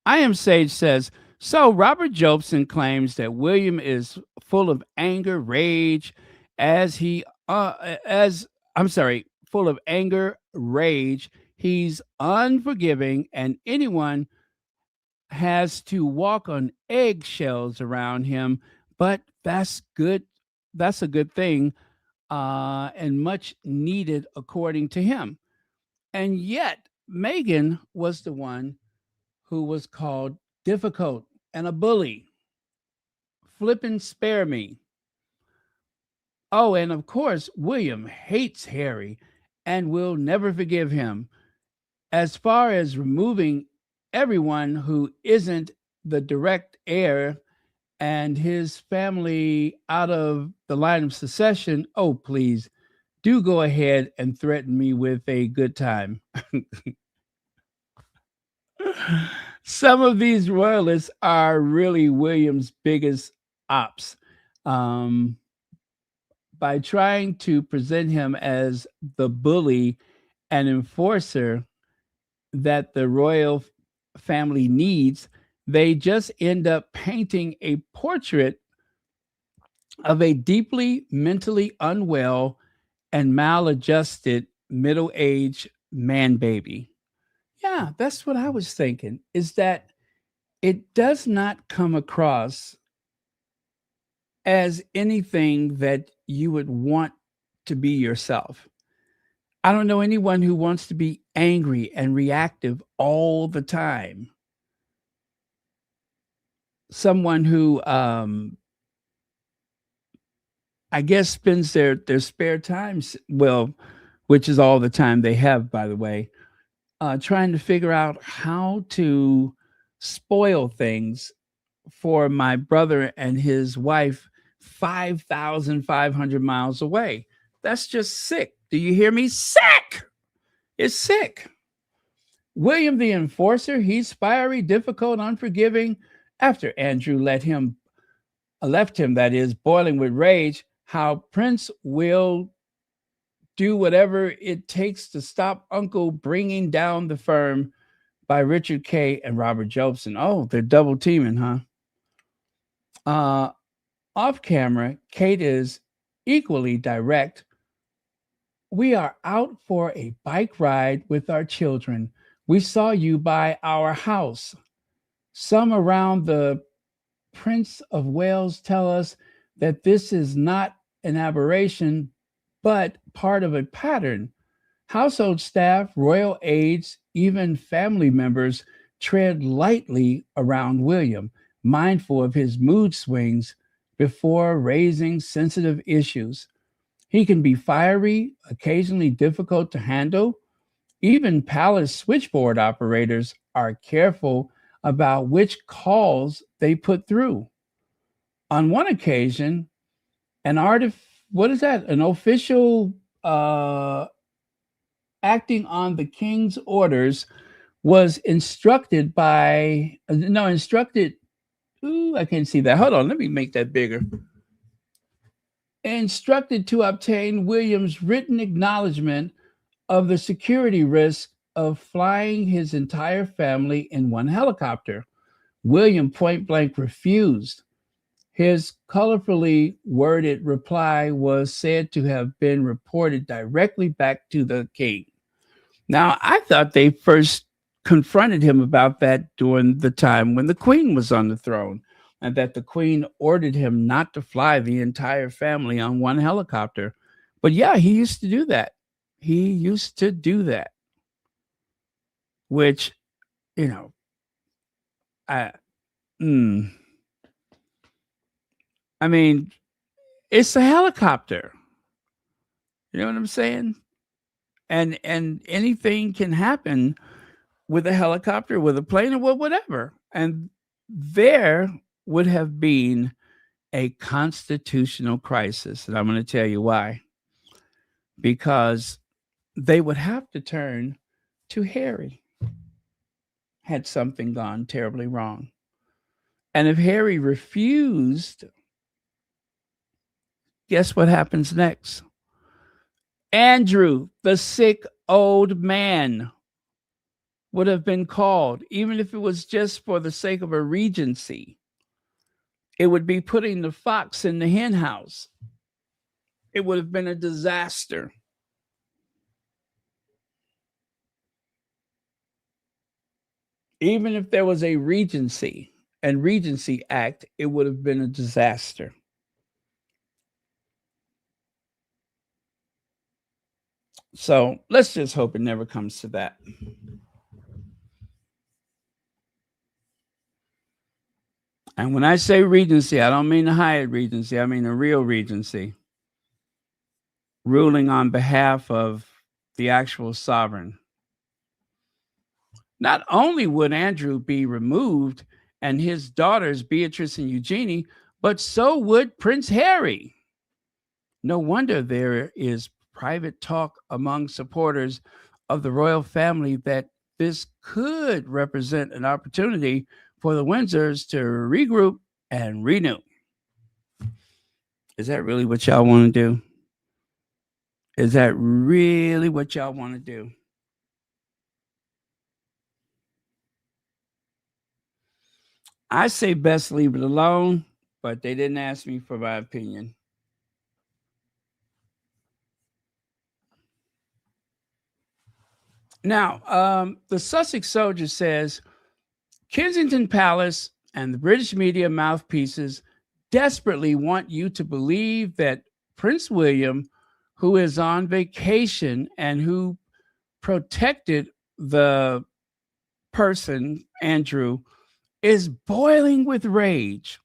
Am Sage says, so Robert Jobson claims that William is full of anger, rage, full of anger, rage. He's unforgiving, and anyone has to walk on eggshells around him. But that's good. That's a good thing, and much needed, according to him. And yet, Meghan was the one who was called difficult and a bully. Flippin' spare me. Oh, and of course, William hates Harry and will never forgive him. As far as removing everyone who isn't the direct heir and his family out of the line of succession, oh, please, do go ahead and threaten me with a good time. Some of these royalists are really William's biggest ops. By trying to present him as the bully and enforcer that the royal family needs, they just end up painting a portrait of a deeply mentally unwell and maladjusted middle-aged man baby. Yeah, that's what I was thinking, is that it does not come across as anything that you would want to be yourself. I don't know anyone who wants to be angry and reactive all the time. Someone who, I guess, spends their spare time, well, which is all the time they have, by the way, trying to figure out how to spoil things for my brother and his wife 5,500 miles away. That's just sick. Do you hear me? Sick! It's sick. William the Enforcer, he's fiery, difficult, unforgiving. After Andrew left him, that is, boiling with rage, how Prince will do whatever it takes to stop Uncle bringing down the firm, by Richard Kay and Robert Jobson. Oh, they're double teaming, huh? Off camera, Kate is equally direct. We are out for a bike ride with our children. We saw you by our house. Some around the Prince of Wales tell us that this is not an aberration, but part of a pattern. Household staff, royal aides, even family members tread lightly around William, mindful of his mood swings before raising sensitive issues. He can be fiery, occasionally difficult to handle. Even palace switchboard operators are careful about which calls they put through. On one occasion, an official acting on the king's orders was instructed. I can't see that. Hold on, let me make that bigger. Instructed to obtain William's written acknowledgement of the security risk of flying his entire family in one helicopter. William point blank refused. His colorfully worded reply was said to have been reported directly back to the king. Now, I thought they first confronted him about that during the time when the queen was on the throne, and that the queen ordered him not to fly the entire family on one helicopter. But yeah, he used to do that. Which, I mean, it's a helicopter. You know what I'm saying? And anything can happen with a helicopter, with a plane, or whatever. And there would have been a constitutional crisis. And I'm going to tell you why. Because they would have to turn to Harry had something gone terribly wrong. And if Harry refused, guess what happens next? Andrew, the sick old man, would have been called, even if it was just for the sake of a regency. It would be putting the fox in the hen house. It would have been a disaster. Even if there was a regency and regency act, it would have been a disaster. So let's just hope it never comes to that. And when I say regency, I don't mean the Hyatt Regency. I mean a real regency, ruling on behalf of the actual sovereign. Not only would Andrew be removed and his daughters, Beatrice and Eugenie, but so would Prince Harry. No wonder there is private talk among supporters of the royal family that this could represent an opportunity for the Windsors to regroup and renew. Is that really what y'all want to do? Is that really what y'all want to do? I say best leave it alone, but they didn't ask me for my opinion. Now, the Sussex Soldier says, Kensington Palace and the British media mouthpieces desperately want you to believe that Prince William, who is on vacation and who protected the person, Andrew, is boiling with rage.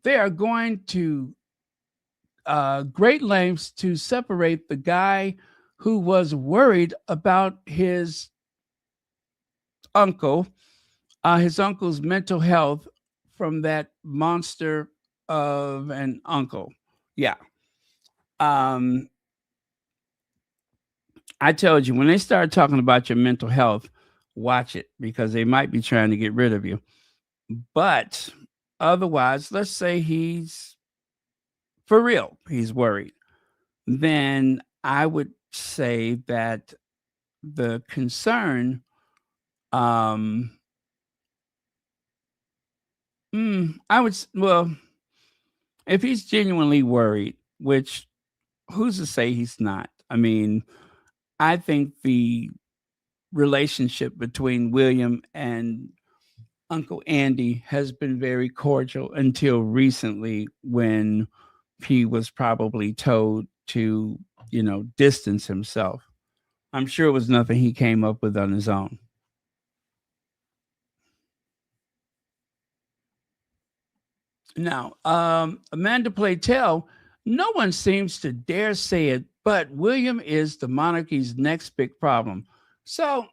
They are going to great lengths to separate the guy who was worried about his uncle's mental health from that monster of an uncle. Yeah. I told you, when they start talking about your mental health, watch it, because they might be trying to get rid of you. But otherwise, let's say he's for real, he's worried. Then I would say that the concern, I would, well, if he's genuinely worried, which who's to say he's not? I mean, I think the relationship between William and Uncle Andy has been very cordial until recently, when he was probably told to, distance himself. I'm sure it was nothing he came up with on his own. Now, Amanda Platel, no one seems to dare say it, but William is the monarchy's next big problem. So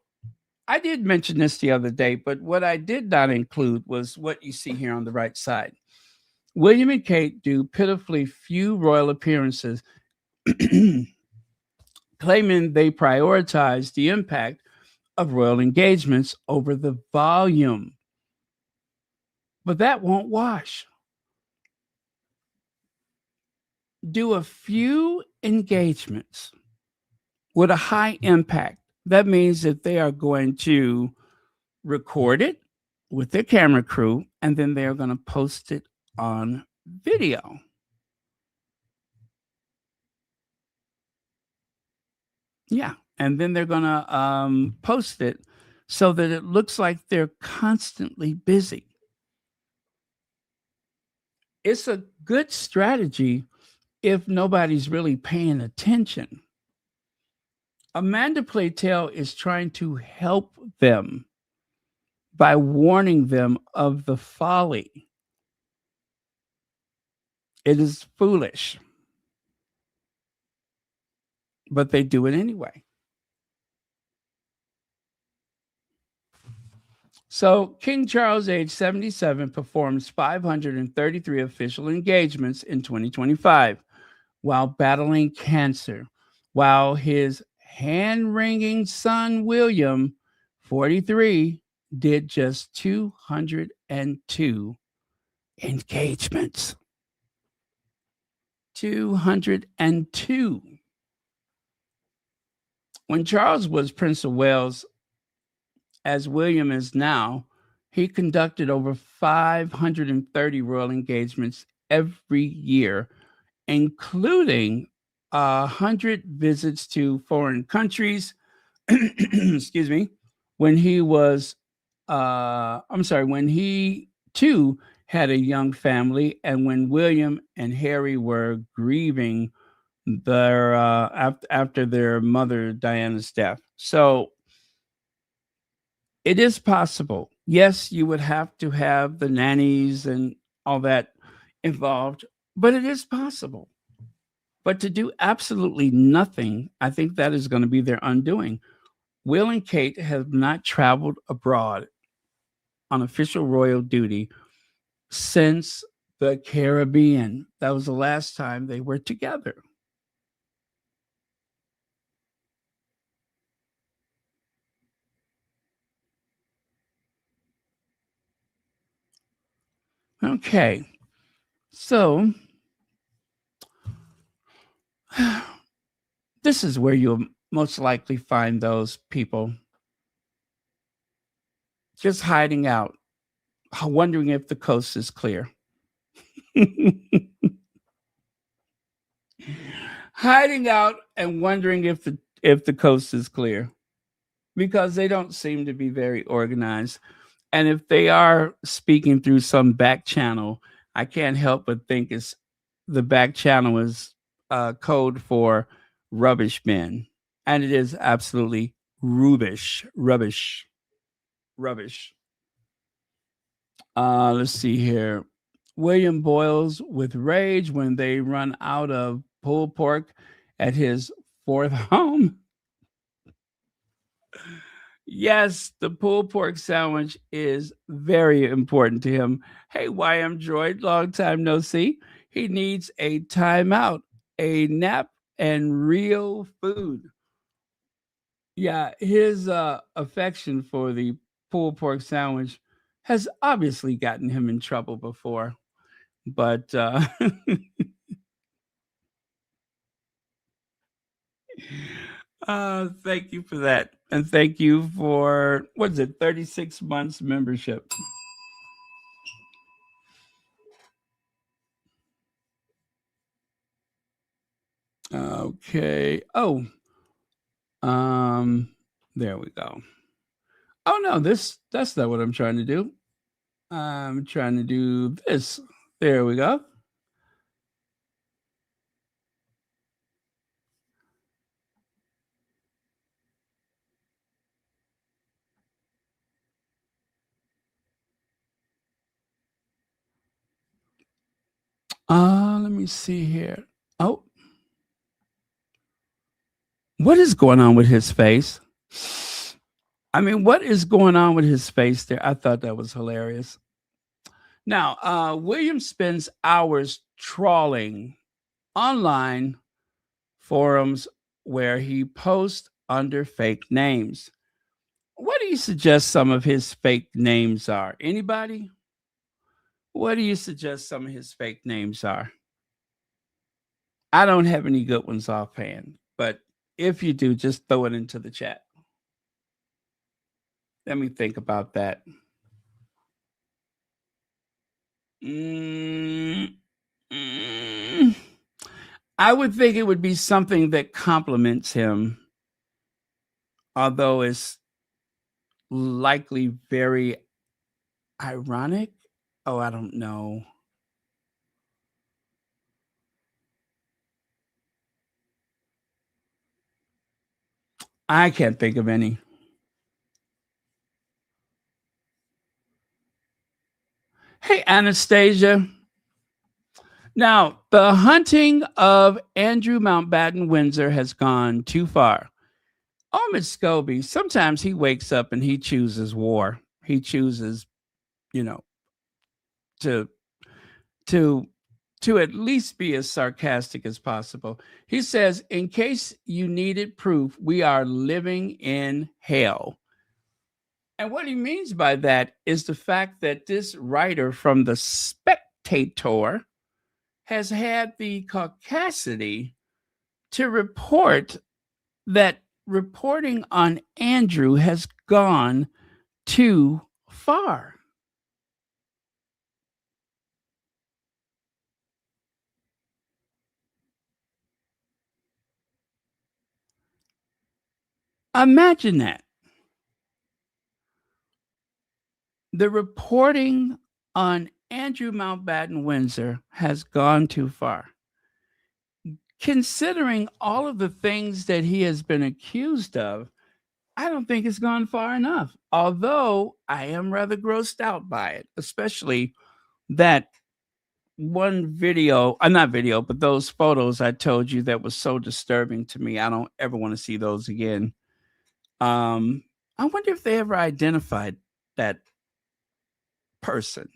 I did mention this the other day, but what I did not include was what you see here on the right side. William and Kate do pitifully few royal appearances, claiming they prioritize the impact of royal engagements over the volume. But that won't wash. Do a few engagements with a high impact. That means that they are going to record it with their camera crew, and then they're going to post it on video. Yeah. And then they're going to post it so that it looks like they're constantly busy. It's a good strategy if nobody's really paying attention. Amanda Platel is trying to help them by warning them of the folly. It is foolish, but they do it anyway. So King Charles, age 77, performs 533 official engagements in 2025 while battling cancer, while his hand-wringing son William, 43, did just 202 engagements. 202. When Charles was Prince of Wales, as William is now, he conducted over 530 royal engagements every year, including 100 visits to foreign countries. Excuse me. When he was, when he too had a young family, and when William and Harry were grieving their after their mother Diana's death. So it is possible. Yes, you would have to have the nannies and all that involved, but it is possible. But to do absolutely nothing, I think that is going to be their undoing. Will and Kate have not traveled abroad on official royal duty since the Caribbean. That was the last time they were together. Okay, so this is where you'll most likely find those people just hiding out, wondering if the coast is clear. Hiding out and wondering if the coast is clear, because they don't seem to be very organized. And if they are speaking through some back channel, I can't help but think it's the back channel is code for rubbish bin. And it is absolutely rubbish. Let's see here. William boils with rage when they run out of pulled pork at his fourth home. Yes, the pulled pork sandwich is very important to him. Hey, YM Droid, long time no see. He needs a timeout, a nap, and real food. Yeah, his affection for the pulled pork sandwich has obviously gotten him in trouble before. But thank you for that. And thank you for, 36 months membership. Okay. Oh, there we go. Oh no, that's not what I'm trying to do. I'm trying to do this. There we go. Let me see here. Oh, what is going on with his face? I mean, what is going on with his face there? I thought that was hilarious. Now, William spends hours trawling online forums where he posts under fake names. What do you suggest some of his fake names are? Anybody? What do you suggest some of his fake names are? I don't have any good ones offhand, but if you do, just throw it into the chat. Let me think about that. I would think it would be something that compliments him, although it's likely very ironic. Oh, I don't know. I can't think of any. Hey, Anastasia. Now, the hunting of Andrew Mountbatten-Windsor has gone too far. Oh, Miss Scobie, sometimes he wakes up and he chooses war. He chooses, to to at least be as sarcastic as possible. He says, in case you needed proof, we are living in hell. And what he means by that is the fact that this writer from The Spectator has had the caucasity to report that reporting on Andrew has gone too far. Imagine that. The reporting on Andrew Mountbatten-Windsor has gone too far. Considering all of the things that he has been accused of, I don't think it's gone far enough. Although I am rather grossed out by it, especially that one video, not video, but those photos I told you that was so disturbing to me. I don't ever want to see those again. I wonder if they ever identified that person.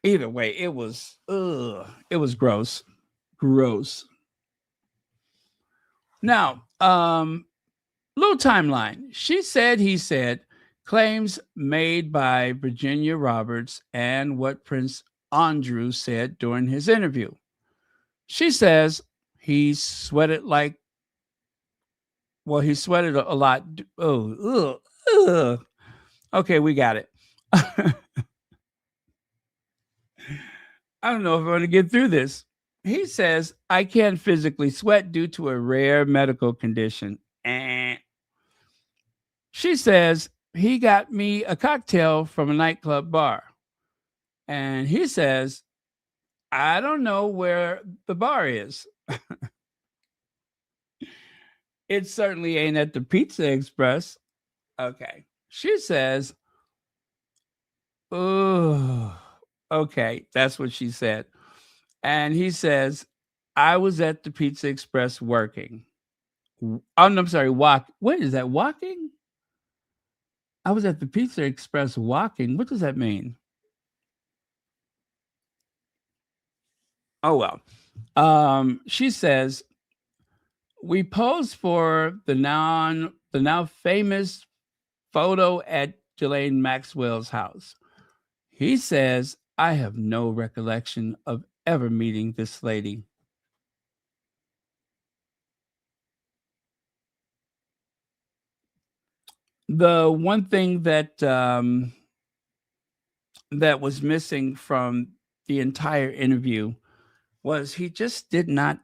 Either way, it was gross. Gross. Now, little timeline. She said, he said, claims made by Virginia Roberts and what Prince Andrew said during his interview. She says he sweated a lot. Okay, we got it. I don't know if I'm going to get through this. He says, I can't physically sweat due to a rare medical condition. She says, he got me a cocktail from a nightclub bar. And he says, I don't know where the bar is. It certainly ain't at the Pizza Express. Okay. She says, oh, okay. That's what she said. And he says, I was at the Pizza Express working. I'm sorry, what is that? Walking? I was at the Pizza Express walking. What does that mean? Oh, well. She says, we posed for the now famous photo at Ghislaine Maxwell's house. He says, I have no recollection of ever meeting this lady. The one thing that that was missing from the entire interview was he just did not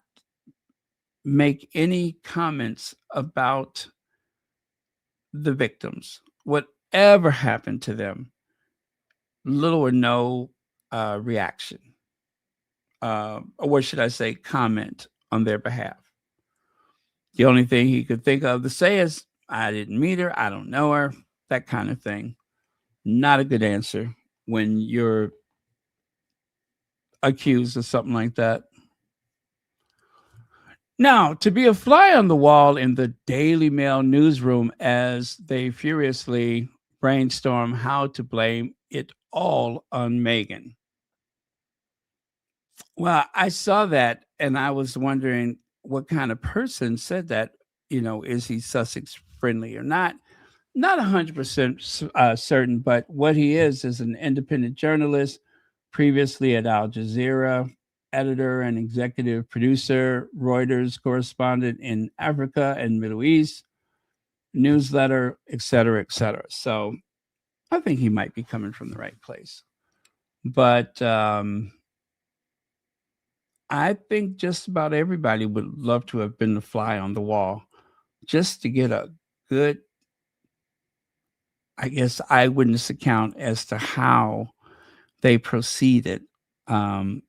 make any comments about the victims, whatever happened to them. Little or no reaction, or what should I say, comment on their behalf. The only thing he could think of to say is, I didn't meet her, I don't know her, that kind of thing. Not a good answer when you're accused of something like that. Now, to be a fly on the wall in the Daily Mail newsroom as they furiously brainstorm how to blame it all on Meghan. Well, I saw that and I was wondering what kind of person said that. Is he Sussex friendly or not? Not 100% certain, but what he is an independent journalist, previously at Al Jazeera, editor and executive producer, Reuters correspondent in Africa and Middle East, newsletter, et cetera, et cetera. So I think he might be coming from the right place. But I think just about everybody would love to have been the fly on the wall just to get a good, I guess, eyewitness account as to how they proceeded in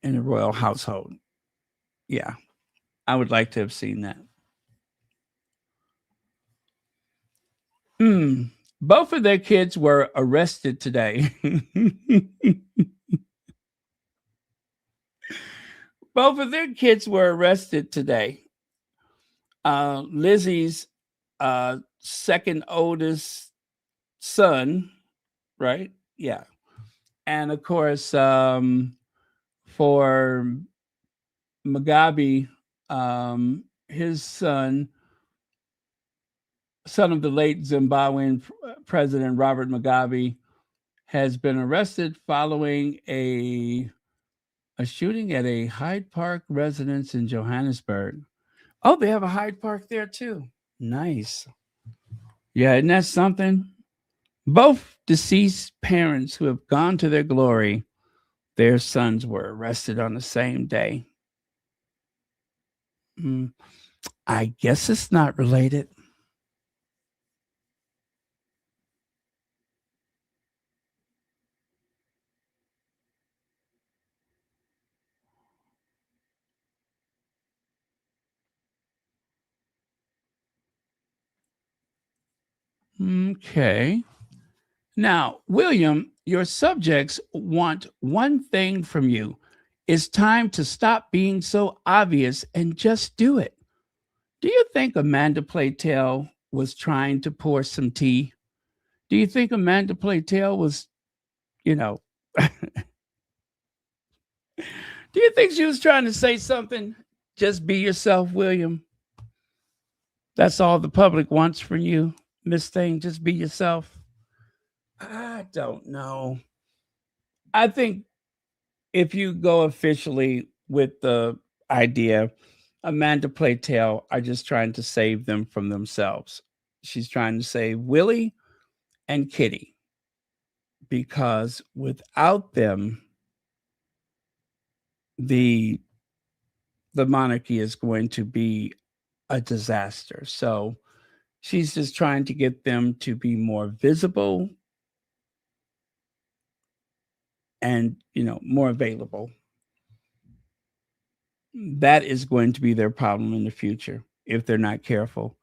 the royal household. Yeah, I would like to have seen that. Both of their kids were arrested today. Both of their kids were arrested today. Lizzie's second oldest son, right? Yeah. And of course, for Mugabe, his son of the late Zimbabwean President Robert Mugabe, has been arrested following a shooting at a Hyde Park residence in Johannesburg. Oh, they have a Hyde Park there too. Nice. Yeah, isn't that something? Both deceased parents who have gone to their glory, their sons were arrested on the same day. I guess it's not related. Okay. Now, William, your subjects want one thing from you. It's time to stop being so obvious and just do it. Do you think Amanda Playtell was trying to pour some tea? Do you think Amanda Playtell was, you know, do you think she was trying to say something? Just be yourself, William. That's all the public wants from you, Miss Thing. Just be yourself. I don't know. I think if you go officially with the idea, Amanda Playtell are just trying to save them from themselves. She's trying to save Willie and Kitty because without them, the monarchy is going to be a disaster. So she's just trying to get them to be more visible and, more available. That is going to be their problem in the future if they're not careful.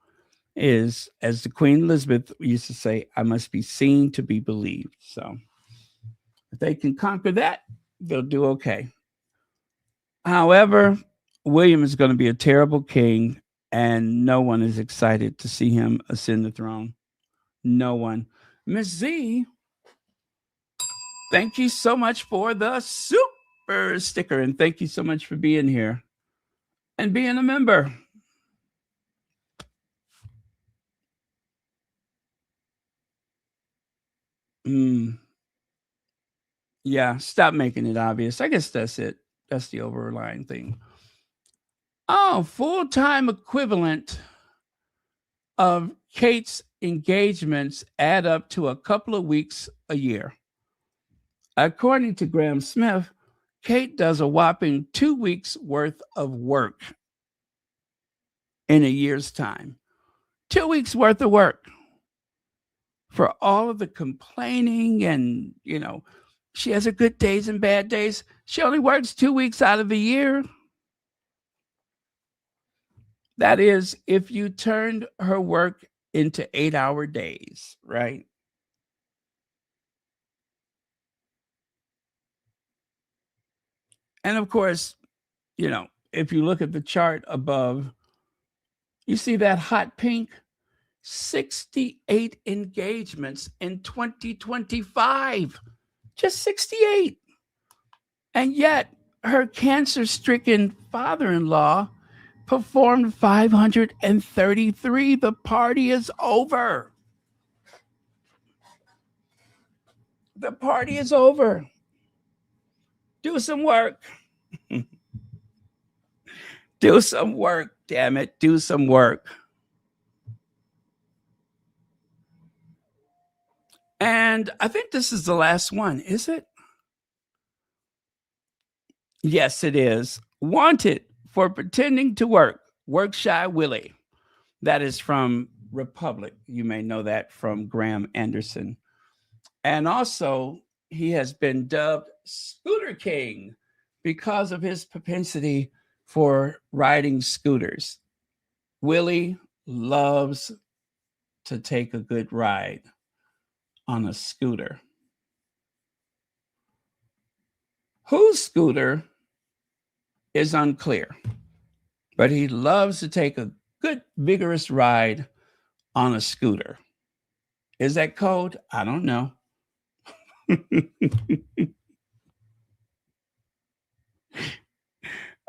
Is, as the Queen Elizabeth used to say, I must be seen to be believed. So if they can conquer that, they'll do okay. However, William is going to be a terrible king, and no one is excited to see him ascend the throne. No one. Miss Z, thank you so much for the super sticker, and thank you so much for being here and being a member. Yeah, stop making it obvious. I guess that's it. That's the overlying thing. Oh, full-time equivalent of Kate's engagements add up to a couple of weeks a year. According to Graham Smith, Kate does a whopping 2 weeks worth of work in a year's time. 2 weeks worth of work. For all of the complaining and, she has her good days and bad days. She only works 2 weeks out of the year. That is, if you turned her work into 8-hour days, right? And of course, if you look at the chart above, you see that hot pink? 68 engagements in 2025. Just 68. And yet, her cancer-stricken father-in-law performed 533. The party is over. The party is over. Do some work. Do some work, damn it. Do some work. And I think this is the last one, is it? Yes, it is. Wanted for pretending to work. Workshy Willie. That is from Republic. You may know that from Graham Anderson. And also, he has been dubbed Scooter King because of his propensity for riding scooters. Willie loves to take a good ride on a scooter. Whose scooter is unclear, but he loves to take a good, vigorous ride on a scooter. Is that code? I don't know.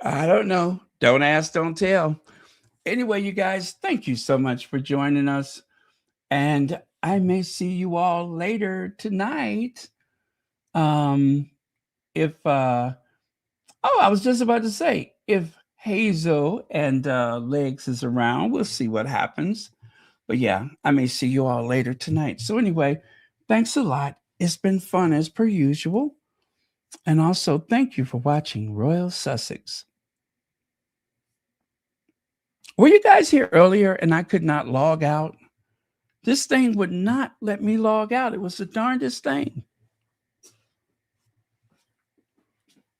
I don't know. Don't ask, don't tell. Anyway, you guys, thank you so much for joining us. And I may see you all later tonight. If I was just about to say, if Hazel and Legs is around, we'll see what happens. But yeah, I may see you all later tonight. So anyway, thanks a lot. It's been fun as per usual. And also, thank you for watching Royal Sussex. Were you guys here earlier and I could not log out? This thing would not let me log out. It was the darndest thing.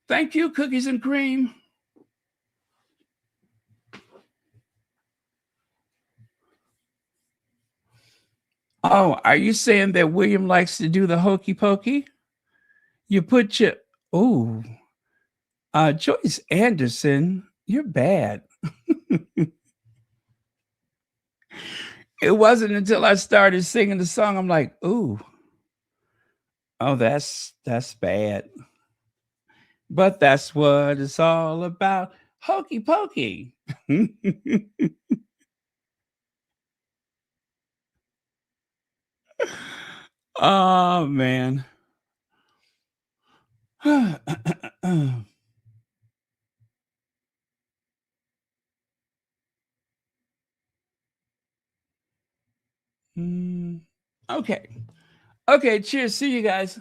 Thank you, Cookies and Cream. Oh, are you saying that William likes to do the hokey pokey? You put your, oh, Joyce Anderson, you're bad. It wasn't until I started singing the song, I'm like, ooh, oh, that's bad. But that's what it's all about. Hokey pokey. Oh, man. Okay. Okay, cheers. See you guys.